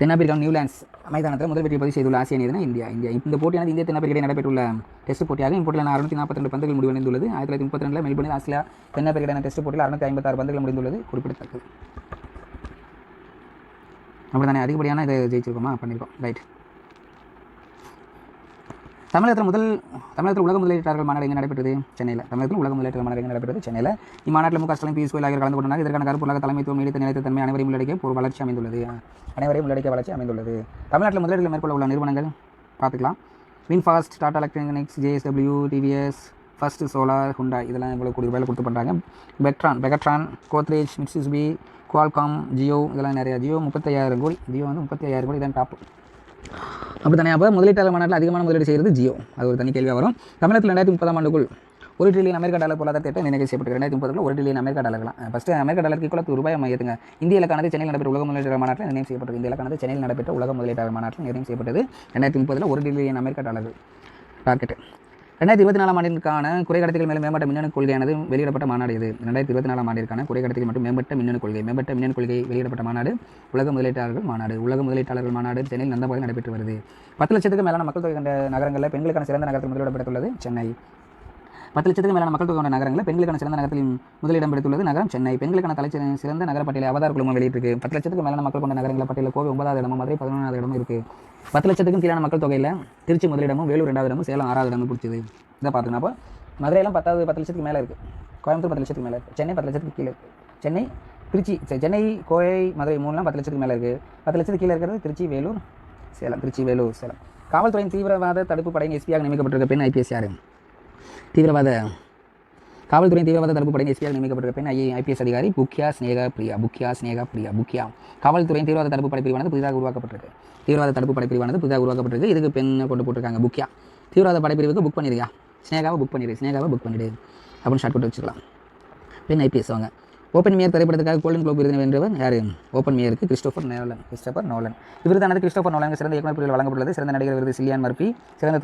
தென்னாப்பிரிக்காவின் நியூலாண்ட்ஸ் மைதானத்தில் முதல் வெற்றி பதிவு செய்துள்ள ஆசிய அணி இந்தியா. இந்த போட்டியானது இந்திய தென்னாப்பிரிக்கா நடைபெற்றுள்ள டெஸ்ட் போட்டியாக. இப்போட்டியில் 642 பந்துகள் முடிவடைந்துள்ளது. 1932 மெல்பர்னில் ஆஸ்திரேலியா தென்னாப்பிரிக்கா டெஸ்ட் போட்டியில் 656 பந்துகள் முடிந்துள்ளது குறிப்பிடத்தக்கது. அப்படி தானே அதிகப்படியான இதை ஜெயிச்சிருக்கோமா? பண்ணியிருக்கோம், ரைட். தமிழகத்தில் உலக முதலீட்டாளர்கள் மாநாடு எங்கே நடைபெற்றது? சென்னையில். தமிழகத்தில் உலக முதலீட்டாளர் மாநாடு எங்கே நடைபெற்றது? சென்னையில். இம்மாநாட்டில் முக ஸ்டாலின், பியூஷ் கோயல் ஆகியோர் கலந்து கொண்டாங்க. இதற்கான கருப்பொருளாக தலைமைத்துவம், நீடித்த நிலைத்தன்மை, அனைவரையும் உள்ளடக்கிய ஒரு வளர்ச்சி அமைந்துள்ளது. தமிழ்நாட்டில் முதலீடுகள் மேற்கொள்ள உள்ள நிறுவனங்கள் பார்த்துக்கலாம். VinFast, Tata electronics, JSW, TVS, first solar, Hyundai. இதெல்லாம் இவ்வளோ கூடிய ரூபாயில் கொடுத்து பண்ணுறாங்க. Pegatron, Godrej, Mitsubishi, Qualcomm, Jio, இதெல்லாம் நிறையா. ஜியோ 35,000 கோடி. ஜியோ வந்து 35,000 கோடி தான் டாப்பு. அப்படி தானே. அப்போ முதலீட்டாளர் மாநாட்டில் அதிகமான முதலீடு செய்கிறது ஜியோ. அது ஒரு தனி கேள்வியாக வரும். தமிழகத்தில் 2030 ஆண்டுக்குள் $1 ட்ரில்லியன் அமெரிக்க டாலர் பொருளாதார திட்டம் நிர்ணயம் செய்யப்பட்டு 2030 $1 ட்ரில்லியன் அமெரிக்க டாலர்லாம். ஃபஸ்ட்டு அமெரிக்க டாலருக்கு கூட ரூபாய் ஏற்றுங்க. இந்திய இலக்கானது சென்னையில் நடைபெற்ற உலக முதலீட்டாளர் மாநாட்டில் நிர்ணயம் செய்யப்பட்டது. இந்திய இலக்கானது சென்னையில் நடைபெற்ற உலக முதலீட்டாளர் மாநாட்டில் நிர்ணயம் செய்யப்பட்டது. 2030 $1 ட்ரில்லியன் அமெரிக்க டாலர்கள் டார்கெட். 2024 ஆண்டிற்கான குறைக்கடத்திகள் மேலும் மேம்பட்ட மின்னணு கொள்கையானது வெளியிடப்பட்ட மாநாடு இது. 2024 ஆண்டிற்கான குறைக்கடத்திகள் மற்றும் மேம்பட்ட மின்னணு கொள்கை வெளியிடப்பட்ட மாநாடு உலக முதலீட்டாளர்கள் மாநாடு சென்னையில் நந்தபாளையில் நடைபெற்று வருது. 10 லட்சத்துக்கு மேலான மக்கள் தொகை கொண்ட நகரங்களில் பெண்களுக்கான சிறந்த நகரத்தில் முதலிடப்பட்டுள்ளது சென்னை. 10 லட்சத்துக்கு மேலான மக்கள் தொகை கொண்ட நகரங்களில் பெண்களுக்கான சிறந்த நகரத்தில் முதலிடம் பிடித்துள்ளது நகரம் சென்னை. பெண்களுக்கான சிறந்த நகர பட்டியலை அவதார் குழுமம் வெளியிட்டிருக்கு. 10 லட்சத்துக்கு மேலான மக்கள் கொண்ட நகரங்களில் பட்டியலில் கோவை 9வது இடமும் மதுரை 11வது இடமும் இருக்குது. 10 லட்சத்துக்கும் கீழான மக்கள் தொகையில் திருச்சி முதலிடமும், வேலூர் 2வது இடமும், சேலம் 6வது இடமும் பிடிச்சது. இதை பார்த்துக்கணும். அப்போ மதுரையெல்லாம் 10 லட்சத்துக்கு மேலே இருக்குது. கோயம்புத்தூர் 10 லட்சத்துக்கு மேலே இருக்குது. சென்னை 10 லட்சத்துக்கு கீழே இருக்குது. சென்னை, கோவை, மதுரை 3லாம் 10 லட்சத்துக்கு மேலே இருக்குது. 10 லட்சத்துக்கு கீழே இருக்கிறது திருச்சி, வேலூர், சேலம். காவல்துறையின் தீவிரவாத தடுப்பு படையின் எஸ்பியாக நியமிக்கப்பட்டிருக்க பெண் ஐபிஎஸ் யார்? காவல்துறையின் தீவிரவாத தடுப்பு படையின் எஸ்பியாக நியமிக்கப்பட்டிருக்க பெண் ஐபிஎஸ் அதிகாரி புக்கியா ஸ்னேகா பிரியா. காவல்துறையின் தீவிரவாத தடுப்பு படைப்பிரிவானது புதிதாக உருவாக்கப்பட்டிருக்கு. இதுக்கு பெண்ணை கொண்டு போட்டிருக்காங்க புக்கியா. தீவிரவாத படைப்பிரிவுக்கு புக் பண்ணிருக்கா, ஸ்னேகாவை புக் பண்ணிடு அப்படின்னு ஷார்ட் போட்டு வச்சுக்கலாம். பெண் ஐபிஎஸ் அவங்க. ஓப்பன் மேயர் திரைப்படத்துக்காக கோல்டன் குளோப் விருது வென்றவர் யார்? ஓப்பன் மேயருக்கு கிறிஸ்டோபர் நோலன். விருதானது கிறிஸ்டோபர் நோலனுக்கு சிறந்த இயக்குனர் பிரிவில் வழங்கப்பட்டுள்ளது. சிறந்த நடிகர் விருது சிலியான் மர்ஃபி. சிறந்த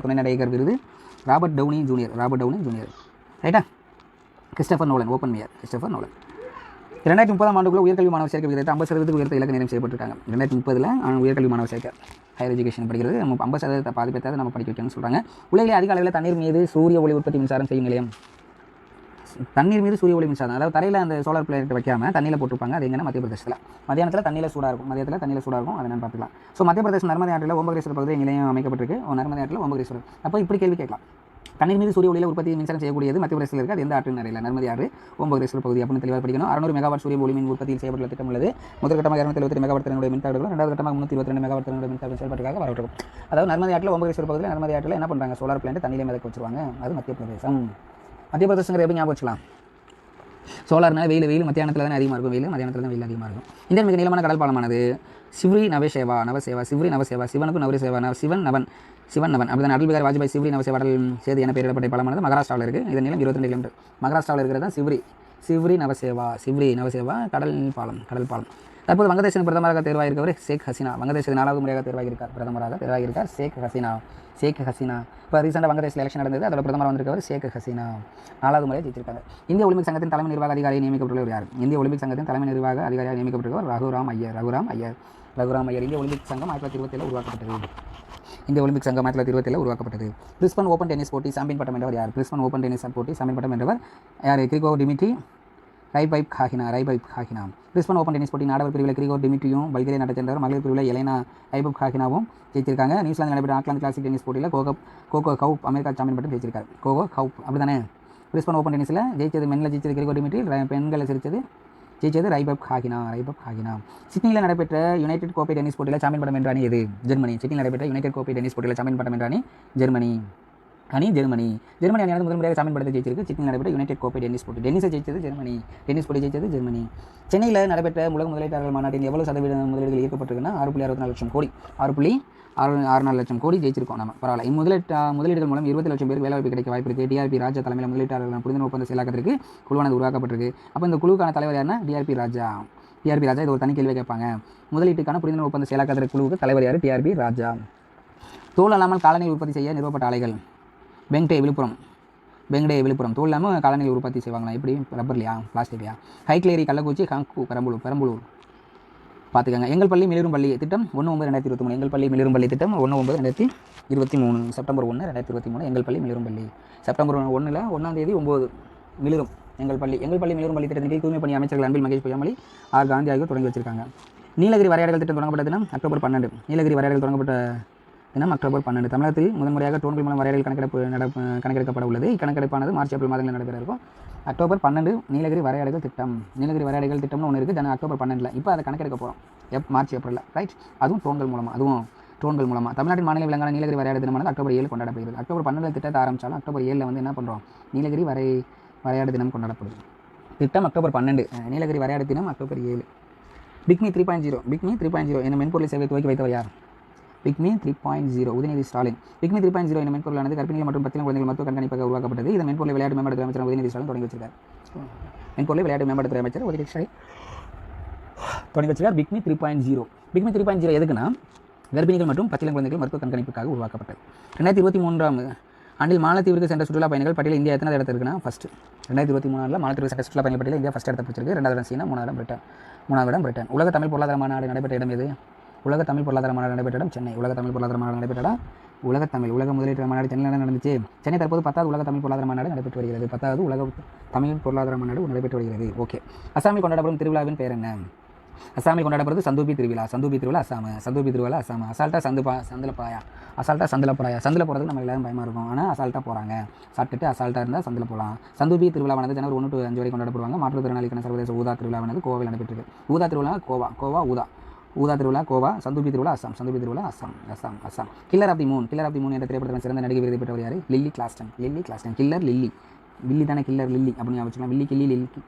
துணை நடிகர் விருது ராபர்ட் டவுனி ஜூனியர். ரைட்டா? Christopher Nolan, open mayor Christopher Nolan. 2030 ஆண்டுக்குள்ள உயர்கல்வி மாணவர் சேர்க்கை விகிதத்தை 50% உயர்த்த இலக்கு நிர்ணயம் செய்யப்பட்டிருக்காங்க. 2030 உயர்கல்வி மாணவர் சேர்க்கை ஹையர் எஜுகேஷன் படிக்கிறது நம்ம 50% பாதி பேர்த்தாவது நம்ம படிக்க வைக்கணும்னு சொல்கிறாங்க. உலகிலே அதிக அளவில் தண்ணீர் மீது சூரிய ஒளி உற்பத்தி மின்சாரம் செய்யும் நிலையம். தண்ணீர் மீது சூரிய ஒளி மின்சாரம், அதாவது தரையில் அந்த சோலார் பிளேட் வைக்காமல் தண்ணியில் போட்டிருப்பாங்க. அது எங்கன்னா மத்திய பிரதேசத்தில். மத்தியானத்தில் தண்ணியில் சூடாக இருக்கும். அதை நான் பார்த்துக்கலாம். ஸோ மத்திய பிரதேசம் நர்மதை ஆற்றில் ஓம்பகரேஸ்வரர் பகுதி நிலையம் அமைக்கப்பட்டிருக்கு. நர்மதை ஆற்றில் ஓம்பகரேஸ்வரர். அப்போ இப்படி கேள்வி கேட்கலாம். தண்ணீர் மீது சூரிய ஒளியில் உற்பத்தி மின்சாரம் செய்யக்கூடியது மத்திய பிரதேசத்தில் இருக்குது. அது எந்த ஆற்று நிறைய நர்மதை ஆறு, ஓம்பகரேஸ்வரர் பகுதி அப்படின்னு தெளிவாக படிக்கணும். 600 மெகாவாட் சூரிய ஒளி மின் உற்பத்தியில் செய்யப்பட்டுள்ள திட்டம் உள்ளது. முதல் கட்டமாக 272 மெகாவாட் திறனுடைய மின்சாரம், இரண்டாவது கட்டமாக 322 மெகாவாட் திறனுடைய மின்சாரம் செயல்பாட்டுக்காக வரவிருக்கும். அதாவது நர்மதை ஆற்றில் ஓம்பகரேஸ்வரர் பகுதியில் நர்மதை ஆற்றில் என்ன பண்ணுறாங்க? சோலார் பிளான்ட் தண்ணியிலே மிதக்க வச்சிருவாங்க. அது மத்திய பிரதேசம். மத்திய பிரதேசங்கிற எப்படி ஞாபகம் வச்சுக்கலாம்? சோலார்னால வெயில் மத்தியானத்தில் தான் அதிகமாக இருக்கும், மத்தியானத்தில் தான் வெயில் அதிகமாக இருக்கும். இந்தியன் மிக நீளமான கடல் பாலமானது சிவ்ரி நவசேவா சிவனுக்கு சிவன் நவன் அப்படி தான் அடல் பிகாரி வாஜ்பாய் சிவ்ரி நவசேவா அடல் சேது என பெயரிடப்பட்ட பாலமானது மகாராஷ்டிராவில் இருக்குது. இதன் நீளம் 22 கிலோமீட்டர். மகாராஷ்டிராவில் இருக்கிறது தான் சிவ்ரி நவசேவா கடல் பாலம். தற்போது வங்கதேசத்தின் பிரதமராக தேர்வாகிருக்கவர் ஷேக் ஹசீனா. வங்கதேசத்தின் 4வது முறையாக பிரதமராக தேர்வாகியிருக்கார் ஷேக் ஹசீனா. இப்போ ரீசெண்டாக வங்கதேசத்தில் எலெக்ஷன் நடந்தது, அதோட பிரதமராக வந்திருக்கவர் ஷேக் ஹசீனா. 4வது முறையாக ஜெயிச்சிருக்காங்க. இந்திய ஒலிம்பிக் சங்கத்தின் தலைமை நிர்வாக அதிகாரியை நியமிக்கப்பட்டுள்ளவர் யார்? இந்திய ஒலிம்பிக் சங்கத்தின் தலைமை நிர்வாக அதிகாரியாக நியமிக்கப்பட்டுள்ளவர் ரகுராம் ஐயர். இந்திய ஒலிம்பிக் சங்கம் 1927 உருவாக்கப்பட்டது. பிரிஸ்பன் ஓப்பன் டென்னிஸ் போட்டி சாம்பியன் பட்டம் வென்றவர் யார்? பிரிஸ்பன் ஓப்பன் டென்னிஸ் போட்டி சாம்பியன் பட்டம் வென்றவர் யார்? கிரிகோ டிமிட்ரி ரைபைப் காகினா. பிரிஸ்பன் ஓப்பன் டென்னிஸ் போட்டி ஆடவர் பிரிவில் கிரிகோ டிமிட்ரியும் பல்கேரியா நாட்டை சேர்ந்தவர். மகளிர் பிரிவில் எலைனா ரைபைப் காகினாவும் ஜெயிச்சிருக்காங்க. நியூசிலாந்து நடைபெற்ற ஆக்லாந்து கிளாசிக் டென்னிஸ் போட்டியில் கோகோ கவுப் அமெரிக்கா சாம்பியன் பட்டம் ஜெயிச்சிருக்காரு. கோகோ கவுப் அப்படி தானே? பிரிஸ்பன் ஓப்பன் டென்னிஸில் ஜெயிச்சது மென்னில் ஜெயிச்சது கிரிகோ டிமிட்ரி, பெண்களை ஜெயிச்சது ரைபப் காகினா. சிட்னியில் நடைபெற்ற யுனைடெட் கோப்பை டென்னிஸ் போட்டியில் சாம்பியன் பட்டம் வென்ற அணி எது? ஜெர்மனி. சிட்னியில் நடைபெற்ற யுனைடெட் கோப்பை டென்னிஸ் போட்டியில் சாம்பியன் பட்டம் வென்ற அணி ஜெர்மனி அணியானது முதல் முறையாக சாம்பியன் பட்டத்தை ஜெயிச்சிருக்கு. சிட்னியில் நடைபெற்ற யுனைடெட் கோப்பை டென்னிஸ் போட்டி. டென்னிஸ் போட்டி ஜெயிச்சது ஜெர்மனி. சென்னையில் நடைபெற்ற உலக முதலீட்டாளர்கள் மாநாட்டில் எவ்வளவு சதவீத முதலீடுகள் ஈர்க்கப்பட்டிருக்குன்னா 6.64 லட்சம் கோடி. 6.64 லட்சம் கோடி ஜெயிச்சிருக்கோம் நம்ம. பரவாயில்ல. முதலீடுகள் மூலம் 20 லட்சம் பேருக்கு வேலைவாய்ப்பு கிடைக்க வாய்ப்பு இருக்குது. டிஆர்பி ராஜா தலைமையில் முதலீட்டாளர்கள் புரிந்துணர்வு ஒப்பந்த செயலாக்கத்திற்கு குழுவானது உருவாக்கப்பட்டிருக்கு. அப்போ இந்த குழுவுக்கான தலைவர் யாருன்னா டிஆர்பி ராஜா. இது ஒரு தனி கேள்வி கேட்பாங்க. முதலீட்டுக்கான புரிந்துணர்வு ஒப்பந்த செயலாக்கத்திற்கு குழுவுக்கு தலைவர் யார்? டிஆர்பி ராஜா. தோல் அல்லாமல் காலணிகள் உற்பத்தி செய்ய நிறுவப்பட்ட ஆலைகள் பெங்டே விழுப்புரம். தோல் இல்லாமல் காலணிகள் உற்பத்தி செய்வாங்களா? எப்படி? ரப்பர்லையா? பிளாஸ்டிக்லையா? ஹைக்லேரி கள்ளக்குறிச்சி ஹங்கு பெரம்பலூர் பார்த்துக்கங்க. எங்கள் பள்ளி மிளிரும் பள்ளி திட்டம் 1/9/2023. எங்கள் பள்ளி மிளிரும் பள்ளி திட்டம் 1/9/2023 செப்டம்பர் 1, 2023. எங்கள் பள்ளி மிளிரும் பள்ளி செப்டம்பர் 1 1ஆம் தேதி 9 மிளிரும் எங்கள் பள்ளி மிளிரும் பள்ளி திட்டத்தின் கீழ் தூய்மை பணி அமைச்சர்கள் அன்பில் மகேஷ் பொய்யாமொழி ஆர் காந்தி ஆகியோர் தொடங்கி வச்சிருக்காங்க. நீலகிரி வரையாடல் திட்டம் தொடங்கப்பட்ட தினம் அக்டோபர் 12. நீலகிரி வரையாடல் தொடங்கப்பட்ட தினம் அக்டோபர் 12. தமிழகத்தில் முதன்முறையாக ட்ரோன்கள் மூலம் வரையறைகள் கணக்கெடுக்கப்பட உள்ளது. இக்கணக்கெடுப்பானது மார்ச் ஏப்ரல் மாதங்களில் நடைபெற இருக்கும். அக்டோபர் 12 நீலகிரி வரையறைகள் திட்டம்னு ஒன்று இருக்குது. அக்டோபர் 12 இப்போ அதை கணக்கெடுக்க போகிறோம். மார்ச் ஏப்ரலில் ரைட். அதுவும் ட்ரோன்கள் மூலமாக தமிழ்நாட்டின் மாநில விலங்கான நீலகிரி வரையாடு தினமானது அக்டோபர் 7 கொண்டாடப்படுகிறது. அக்டோபர் 12 திட்டத்தை ஆரம்பித்தாலும் அக்டோபர் 7 வந்து என்ன பண்ணுறோம்? நீலகிரி வரையாடு தினம் கொண்டாடப்படுது. திட்டம் அக்டோபர் 12, நீலகிரி வரையாடு தினம் அக்டோபர் 7. பிக்மி 3.0 என்ற மென்பொருள் சேவை துவக்கி வைத்தவர் யார்? பிக்மி 3.0 உதயநிதி ஸ்டாலின். பிக்மி 3.0 என்ற மென்பொருளானது கர்ப்பிணிகள் மற்றும் பச்சிளம் குழந்தைகள் மருத்துவ கண்காணிப்பாக உருவாக்கப்பட்டது. இந்த மென்பொருளை விளையாட்டு மேம்பாட்டுத்துறை அமைச்சர் உதயநிதி ஸ்டாலின் தொடங்கி வச்சிருக்கார். பிக்மி 3.0 எதுக்குன்னா கர்ப்பிணிகள் மற்றும் பச்சிளம் குழந்தைகள் மருத்துவ கண்காணிப்புக்காக உருவாக்கப்பட்டது. 2023 ஆண்டில் மாலத்தீவிற்கு சென்ற சுற்றுலா பயணிகள் பட்டியலில் இந்தியா எத்தனை இடத்துல இருக்குன்னா ஃபஸ்ட்டு. 2023 மாலத்தீவுக்கு சென்ற சுற்றுலா பயணிகள் பட்டியலில் இந்தியா ஃபஸ்ட் இடத்தை பிடிச்சிருக்கு. 2வது இடம் சீனா, 3வது இடம் பிரிட்டன். உலக தமிழ் பொருளாதார மாநாடு நடைபெற்ற இடம் எது? உலக தமிழ் பொருளாதார மாநாடு நடைபெற்ற இடம் சென்னை. உலக முதலீட்டு மாநாடு சென்னையில் நடந்துச்சு. சென்னை தற்போது 10வது உலக தமிழ் பொருளாதார மாநாடு நடைபெற்று வருகிறது. 10வது உலக தமிழ் பொருளாதார மாநாடு நடைபெற்று வருகிறது. ஓகே. அசாமில் கொண்டாடப்படும் திருவிழாவின் பெயர் என்ன? அசாமில் கொண்டாடப்படுறது சந்தூபி திருவிழா அசாம். சந்தில் போகிறதுக்கு நம்ம எல்லாரும் பயமாக இருக்கும். ஆனால் அசால்ட்டாக போகிறாங்க. சாப்பிட்டுட்டு அசால்ட்டாக இருந்தால் சந்தில் போகலாம். சந்தூபி திருவிழாவானது ஜனவரி 1 to 5 வரை கொண்டாடப்படுவாங்க. மாற்றுத்திறனாளிக்கான சர்வதேச ஊதா திருவிழாவானது கோவாவில் நடைபெற்றது. ஊதா திருவிழா ஊதா திருவிழா கோவா. சந்தூபி திருவிழா Assam. Killer of the moon என்ற திரைப்படத்தில் சிறந்த நடிகை விருது பெற்றவர் யார்? Lily Gladstone. வில்லி தானே கில்லர், லில்லி அப்படின்னு வச்சுக்கலாம். வில்லி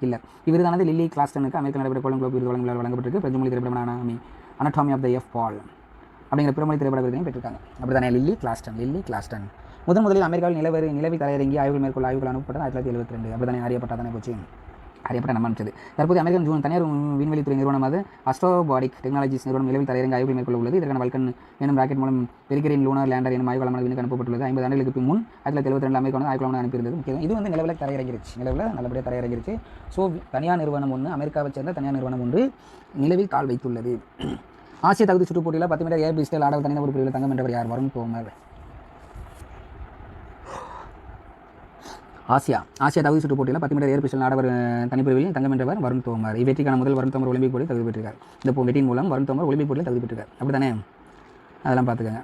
கில்லர். இவருதானது லில்லி கிளாஸ்டனுக்கு அமெரிக்க நடைபெற்ற கோல்டன் குளோப் விருது வழங்கப்பட்டிருக்கு. பிரெஞ்சு மொழி திரைப்படமான அனடாமி ஆஃப் த எஃப் பால் அப்படிங்கிற பிறமொழி திரைப்பட விருதையும் பெற்றிருக்காங்க. அப்படி தானே லில்லி கிளாஸ்டன். முதலில் அமெரிக்காவில் நிலவி தரையிறங்கி ஆய்வுகள் அனுப்பப்பட்டது 1972. அப்படி தானே அறியப்பட்டா தானே போச்சு. அறியப்பட்ட நம்ம அனுப்பிச்சது. தற்போது அமெரிக்கன் தனியார் விண்வெளித்துறை நிறுவனமானது அஸ்ட்ரோபாடிக் டெக்னாலஜிஸ் நிறுவனம் நிலவில் தரையிறங்கி ஆய்வுகள் மேற்கொள்ள உள்ளது. இதற்கான வல்கன் எனும் ராக்கெட் மூலம் பெரிகரின் லூனார் லேண்டர் எனும் ஆய்வாளர் விண்ணுக்கு அனுப்பப்பட்டுள்ளது. 50 ஆண்டுகளுக்கு முன் 1972 அமெரிக்கா ஆய்வாளர் அனுப்பியிருந்தது. முக்கியம் இது வந்து நிலவில் நல்லபடியாக தரையிறங்கிருச்சு. ஸோ தனியார் நிறுவனம் ஒன்று, அமெரிக்காவை சேர்ந்த தனியார் நிறுவனம் ஒன்று நிலவில் கால் வைத்துள்ளது. ஆசிய தகுதி சுற்றுப் போட்டியில் 10 மீட்டர் ஏர் பிஸ்டல் ஆடவர் தனிநபர் பிரிவில் தங்கம் வென்றவர் யார்? வருண் தோமர். ஆசியா தகுதி சுற்றுப் போட்டியில் 10 மீட்டர் ஏர் பிஸ்டல் ஆடவர் தனிப்பிரிவில் தங்கம் வென்றவர் வருண் தோமர். இவ்வெற்றிக்கான முதல் வருண் தோமர் ஒலிம்பிக் போட்டியில் தகுதி பெற்றிருக்கார். இந்த வெற்றியின் மூலம் வருண் தோமர் ஒலிம்பிக் போட்டியில் தகுதி பெற்றிருக்கார். அப்படி தானே? அதெல்லாம் பார்த்துக்கங்க.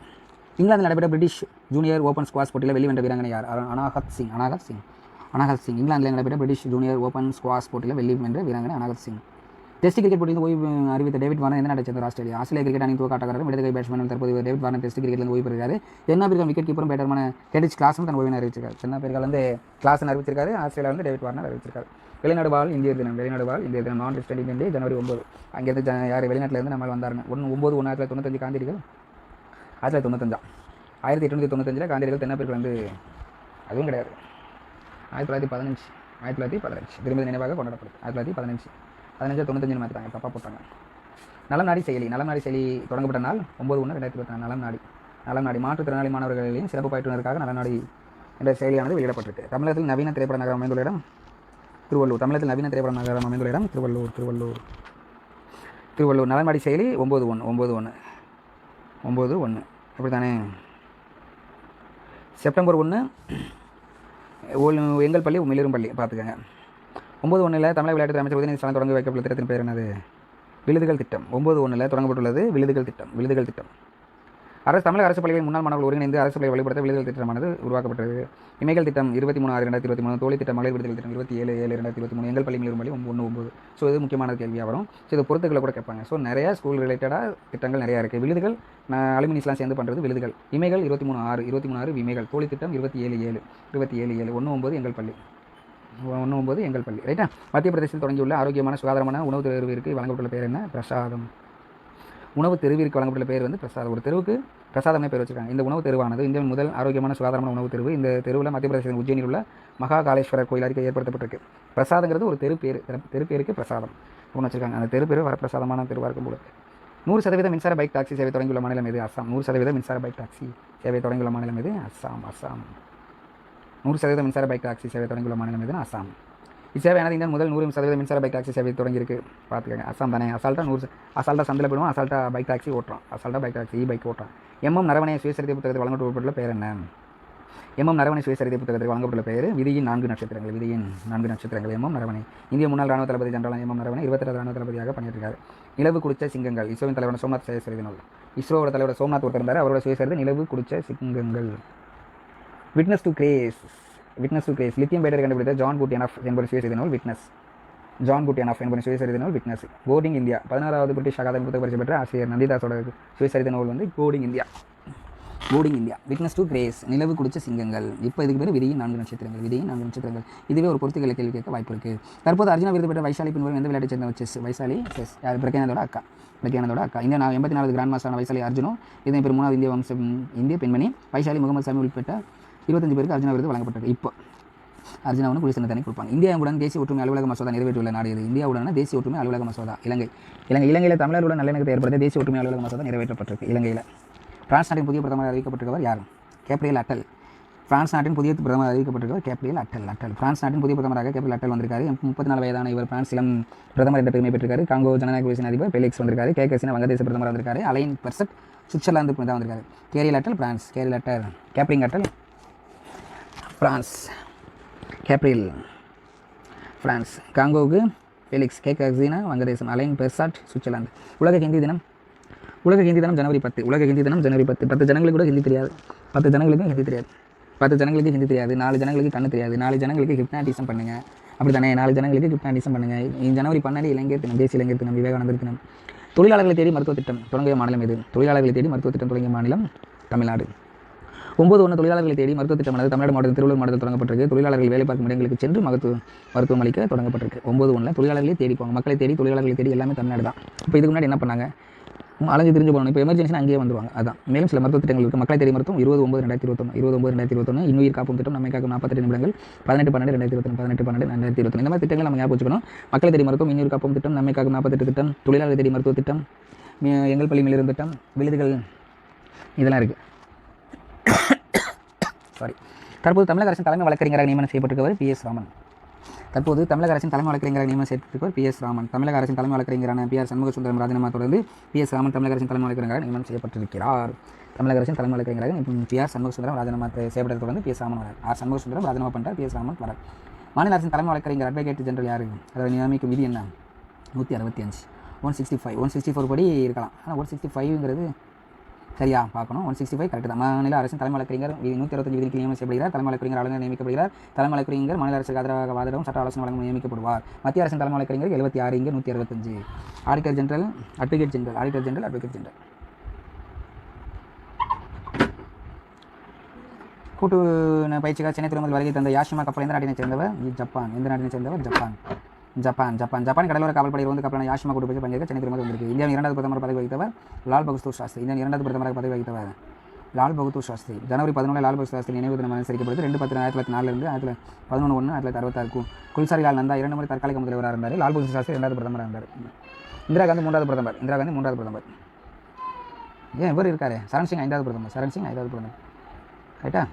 இங்கிலாந்தில் நடைபெற்ற பிரிட்டிஷ் ஜூனியர் ஓப்பன் ஸ்குவாஷ் போட்டியில் வெள்ளி வென்ற வீராங்கனை யார்? அனாகத் சிங். இங்கிலாந்தில் நடைபெற்ற பிரிட்டிஷ் ஜூனியர் ஓப்பன் ஸ்குவாஷ் போட்டியில் வெள்ளி வென்ற வீராங்கனை அனாகத் சிங். டெஸ்ட் கிரிக்கெட் போட்டியில் ஓய்வு அறிவித்த டேவிட் வார்னர் எந்த நாட்டை சேர்ந்த ஆஸ்திரேலியா கிரிக்கெட் அணி துவக்க ஆட்டக்காரரும் இடதுகை பேட்ஸ்மேன் தற்போது டேவிட் வார்னர் டெஸ்ட் கிரிக்கெட்டில் ஓய்வு பெறுகிறார். தென்னாப்பிரிக்கா விக்கெட் கீப்பரும் பேட்டர்மான கெரிச் கிளாஸும் தன் ஓய்வு அறிவிச்சிருக்காரு. தென்னாப்பிரிக்காவிலிருந்து கிளாஸன் அறிவிச்சிருக்காரு, ஆஸ்திரேலியாவிலிருந்து டேவிட் வார்னர் அறிவிச்சிருக்காரு. வெளிநாடு வாழ் இந்தியர் தினம் நான் டெஸ்ட் ஜனவரி 9. அங்கேருந்து யார் வெளிநாட்டிலேருந்து நம்ம வந்தாருங்க. 9/1/1995 காந்தியடிகள் 1995 1895 காந்தியடிகள் தென்னாப்பிரிக்காவிலிருந்து அதுவும் கிடையாது 1915 திருமதி நினைவாக கொண்டாடப்படுது. 1915 மாற்றிட்டாங்க, தப்பாக போட்டாங்க. நலம் நாடி செயலி தொடங்கப்பட்ட நாள் 9/1/2024. நலம் நாடி மாற்றுத்திறனாளி மாணவர்களின் சிறப்பு பயிற்றுனருக்காக நலம் நாடி என்ற செயலியானது வெளியிடப்பட்டிருக்கு. தமிழகத்தில் நவீன திரைப்பட நகரம் அமைந்துள்ள இடம் திருவள்ளூர். திருவள்ளூர். நலம் நாடி செயலி 9/1 அப்படி தானே. செப்டம்பர் 1 எங்கள் பள்ளி மிளிரும் பள்ளி பார்த்துக்கங்க. 9/1 தமிழக விளையாட்டுத்துறை அமைச்சர் உதயநிதி ஸ்டாலின் தொடங்கி வைக்கப்பட்ட திட்டத்தின் பேர் என்னது? விழுதுகள் திட்டம். 9/1 தொடங்கப்பட்டுள்ளது விழுதுகள் திட்டம். தமிழக அரசு பள்ளிகளின் முன்னாள் மாணவர்கள் ஒருங்கிணைந்து அரசு பள்ளியை வழிபடுத்த விழுதுகள் திட்டமானது உருவாக்கப்பட்டது. இமைகள் திட்டம் 23/6/2023, தோழி திட்டம் மகளிர் விடுதலை திட்டம் 27/7/2023, எங்கள் பள்ளி மிளிரும் பள்ளி 1/9. ஸோ இது முக்கியமான கேள்வியாக வரும். ஸோ இது பொறுத்துக்களை கூட கேட்பாங்க. ஸோ நிறையா ஸ்கூல் ரிலேட்டடாக திட்டங்கள் நிறையா இருக்குது. விழுதுகள் அலுமினிஸ்லாம் சேர்ந்து பண்ணுறது விழுதுகள். இமைகள் 23/6 இமைகள். தோழி திட்டம் 27/7 1/9 எங்கள் பள்ளி 1/9 எங்கள் பள்ளி. ரைட்டா. மத்திய பிரதேசத்தில் தொடங்கியுள்ள ஆரோக்கியமான சுகாதாரமான உணவு தெருவிற்கு வழங்கப்பட்டுள்ள பேர் என்ன? பிரசாதம். உணவு தெருவிற்கு வழங்கப்பட்டுள்ள பேர் வந்து பிரசாதம். ஒரு தெருவுக்கு பிரசாதமே பேர் வச்சிருக்காங்க. இந்த உணவு தெருவானது இந்தியாவின் முதல் ஆரோக்கியமான சுகாதாரமான உணவு தெருவு. இந்த தெருவில் மத்திய பிரதேசத்தின் உஜ்ஜயினில் உள்ள மகா காளேஸ்வரர் கோயில் அறிக்கை ஏற்படுத்தப்பட்டிருக்கு. பிரசாதங்கிறது ஒரு தெரு பேருக்கு பிரசாதம் ஒன்று வச்சிருக்காங்க. அந்த தெரு பேர் வரப்பிரசாதமான தெருவாக இருக்கும் போது. 100% மின்சார பைக் டாக்ஸி சேவை தொடங்கியுள்ள மாநிலம் எது? அஸ்ஸாம். 100% மின்சார பைக் டாக்ஸி சேவை தொடங்கியுள்ள மாநிலம் எது? அஸ்ஸாம். 100% மின்சார பைக் டாக்ஸி சேவை தொடங்கியுள்ள மாநிலம் எதுன்னு அஸ்ஸாம். இச்சேவையானது இந்தியா முதல் 100% மின்சார பைக் டாக்ஸி சேவை தொடங்கியிருக்கு. பார்த்துக்கங்க. அஸ்ஸாம் தானே. அசால்ட்டாக சந்தையில் போயிடுவோம். அசால்ட்டாக பைக் டாக்ஸி ஓட்டுறோம். பைக் ஓட்டுறோம். நரவணை சுயசரிதை புத்தகத்தில் வழங்கப்பட்டுள்ள பேர் என்ன? நரவணை சுயசரிதை புத்தகத்தில் வழங்கப்பட்டுள்ள பேர் விதியின் 4 நட்சத்திரங்கள். நரவணை இந்திய முன்னாள் ராணுவ தளபதி ஜெனரல் நரவணை 22 ராணுவ தளபதியாக பணியாற்றிருக்காரு. நிலவு குடிச்ச சிங்கங்கள் இஸ்ரோவின் தலைவரான சோம்நாத் சுயசரிதை நூல். இஸ்ரோவோட தலைவர் சோம்நாத் ஒருத்தர் இருந்தார். அவரோட சுயசரிதை நிலவு குடிச்ச சிங்கங்கள். Witness to grace lithium battery கண்டுபிடித்த ஜான் குட்டியனஃப் என்பவர் சுயசரிதை நூல் விட்னஸ். கோடிங் இந்தியா 16வது பிரிட்டிஷ் அகாதமி புத்தக பரிசு பெற்ற ஆசிரியர் நந்திதாஸோட சுயசரிதை நூல் வந்து coding India. Witness to grace நிலவு குடிச்ச சிங்கங்கள். இப்போ இதுக்கு பேர் விதியின் 4 நட்சத்திரங்கள். இதுவே ஒரு பொறுத்துக்களை கேள்வி கேட்க வாய்ப்பு இருக்குது. தற்போது அர்ஜுனா விருது பெற்ற வைசாலி பின்வரும் எந்த விளையாட்டை சேர்ந்த செஸ்? வைசாலி செஸ் யார்? பிரக்யானந்தோட அக்கா. இந்தியா 84வது கிராண்ட் மாஸ்டரான வைசாலி அர்ஜுனோ இதனை பெரும் 3வது இந்திய பெண்மணி. வைசாலி முகமது சாமி உள்பட்ட 25 பேருக்கு அர்ஜுனா விருது வழங்கப்பட்டது. இப்போ அர்ஜுனாவுன்னு குடிசன தனி கொடுப்பாங்க. இந்தியாவுடன் தேசிய ஒற்றுமை அலுவலக மசோதா நிறைவேற்றியுள்ள நாடு எது? இந்தியாவுடன் தேசிய ஒற்றுமை அலுவலக மசோதா இலங்கையில் தமிழர்களுடன் நல்லிணக்கத்தை ஏற்படுத்த தேசிய ஒற்றுமை அலுவலக மசோதா நிறைவேற்றப்பட்டிருக்கு. இலங்கையில். பிரான்ஸ் நாட்டின் புதிய பிரதமர் அறிவிக்கப்பட்டிருக்கவர் யார்? கேப்ரியல் அட்டல். பிரான்ஸ் நாட்டின் புதிய பிரதமர் அறிவிக்கப்பட்டிருக்கவர் கேப்ரியல் அட்டல். பிரான்ஸ் நாட்டின் புதிய பிரதமராக கேப்ரியல் அட்டல் வந்திருக்காரு. 34 வயதான இவர் பிரான்ஸ் இளம் பிரதமர் என்ற பெருமை பெற்றிருக்காரு. காங்கோ ஜனநாயக குடியரசின் அதிபர் பெலிக்ஸ் வந்திருக்காரு. கேகசினா வங்கதேச பிரதமர் வந்திருக்காரு. அலைன் பெர்சட் சுவிட்சர்லாந்து தான் வந்திருக்காரு. Gabriel Attal Gabriel Attal France. Gabriel France. காங்கோவுக்கு பெலிக்ஸ். கேகசினா வங்கதேசம். Alain Berset Switzerland. உலக ஹிந்தி தினம் ஜனவரி 10. உலக ஹிந்தி தினம் ஜனவரி 10. 10 ஜனங்களுக்கு கூட ஹிந்தி தெரியாது. 10 ஜனங்களுக்கு ஹிந்தி தெரியாது. 4 ஜனங்களுக்கு கண்ணு தெரியாது. 4 ஜனங்களுக்கு ஹிப்னாட்டிசம் பண்ணுங்க. அப்படி தானே. 4 ஜனங்களுக்கு ஹிப்னாட்டிசம் பண்ணுங்க. ஜனவரி 12 இளைஞர் தினம், தேசிய இளைஞர் தினம், விவேகானந்தர் தினம். தொழிலாளர்களை தேடி மருத்துவ திட்டம் தொடங்கிய மாநிலம் எது? தொழிலாளர்களை தேடி மருத்துவ திட்டம் தொடங்கிய மாநிலம் தமிழ்நாடு. 9/1 தொழிலாளர்களை தேடி மருத்துவ திட்டமானது தமிழ்நாடு மாவட்டத்தில் திருவள்ளூர் மாவட்டத்தில் தொடங்கப்பட்டிருக்கு. தொழிலாளர்கள் வேலை பார்க்கும் இடங்களுக்கு சென்று மருத்துவம் அளிக்க தொடங்கப்பட்டிருக்கு. 9/1 தொழிலாளர்களை தேடி போவாங்க. மக்களை தேடி தொழிலாளர்களை தேடி எல்லாமே தமிழ்நாடு தான். இப்போ இதுக்கு முன்னாடி என்ன பண்ணாங்க? அலைஞ்சு தெரிஞ்சு போகணும். இப்போ எமர்ஜென்சி அங்கேயே வந்துருவாங்க. அதான். மேலும் சில மருத்துவ திட்டங்கள் இருக்குது. மக்களை தேடி மருத்துவம் 20/9/2021 இன்னுயிர் காப்பும் திட்டம், நம்மை காக்கும் 48 நிமிடங்கள் 18/12/2021 இந்த மாதிரி திட்டங்கள் நம்ம ஞாபகம் வச்சுக்கணும். மக்களை தேடி மருத்துவம், இன்னுயிர் காப்பும் திட்டம், நம்மை காக்கும் 48 திட்டம், தொழிலாளர் தேடி மருத்துவ திட்டம், எங்கள் பள்ளி மிளிரும் திட்டம், விழுதுகள் இதெல்லாம் இருக்குது. தற்போது தமிழக அரசின் தலைமை வழக்கறிஞராக நியமனம் செய்யப்பட்டிருக்கவர் PS ராமன். தமிழக அரசின் தலைமை வழக்கறிஞராக நியமனம் செய்யப்பட்டிருக்கவர் PS ராமன். தமிழக அரசின் தலைமை வழக்கறிஞரான PR சண்முகசுந்தரம் ராஜினாமா தொடர்ந்து PS ராமன் தமிழக அரசின் தலைமை வழக்கறிஞராக நியமனம் செய்யப்பட்டிருக்கிறார். தமிழக அரசின் தலைமை வழக்கறிஞராக PR சண்முகசுந்தரம் ராஜினாமா செய்யப்பட்டதை தொடர்ந்து PS ராமன் வரார். சண்முகசுந்தரம் ராஜினாமா பண்ணுறார். PS ராமன் வரார். மாநில அரசின் தலைமை வழக்கறிஞர் அட்வொகேட் ஜெனரல் யார்? அதை நியமிக்கும் விதி என்ன? 165 164 படி இருக்கலாம். ஆனால் 165ங்கிறது சரியா பார்க்கணும். 165 கரெக்ட் தான். மாநில அரசின் தலைமை வழக்கறிஞர் 165 விதிக்கு நியமனம் செய்யப்படுகிறார். தலைமை வழக்கறிஞர் ஆளுநர் நியமிக்கப்படுகிறார். தலைமை வழக்கறிஞர் மாநில அரசுக்கு ஆதரவாக வாதிடவும் சட்ட ஆலோசனை வழங்கும் நியமிக்கப்படுவார். மத்திய அரசின் தலைமை வழக்கறிஞர் 76, இங்கே 165. Auditor general, advocate general, auditor general, advocate general. கூட்டு பயிற்சிக்காக சென்னை துறைமுகத்தில் வருகை தந்த யாஷிமா கப்பல் எந்த நாட்டினை சேர்ந்தவர்? ஜப்பான். எந்த நாட்டினை சேர்ந்தவர்? ஜப்பான். ஜப்பான் கடலோர காவல்படை ரோந்து கப்பலான யாஷிமா கூட்டு பயிற்சி பங்கேற்க சென்னை துறைமுகத்தில் வந்திருக்கு. இந்தியாவின் 2வது பிரதமர் பதவி வகித்தவர் லால் பகதூர் சாஸ்திரி. இந்தியாவின் 2வது பிரதமராக பதவி வகித்தவர் லால் பகதூர் சாஸ்திரி. ஜனவரி 11 லால் பகதூர் சாஸ்திரி நினைவு தினம் அனுசரிக்கப்படுது. 2/10/1904 11/1/1966. குல்சாரி லால் நந்தா 2 முறை தற்காலிக முதல்வராக இருந்தார். லால் பகதூர் சாஸ்திரி 2வது பிரதமராக இருந்தார். இந்திரா காந்தி 3வது பிரதமர். ஏன் இவர் இருக்காரு? சரண் சிங் 5வது பிரதமர். ரைட்டா?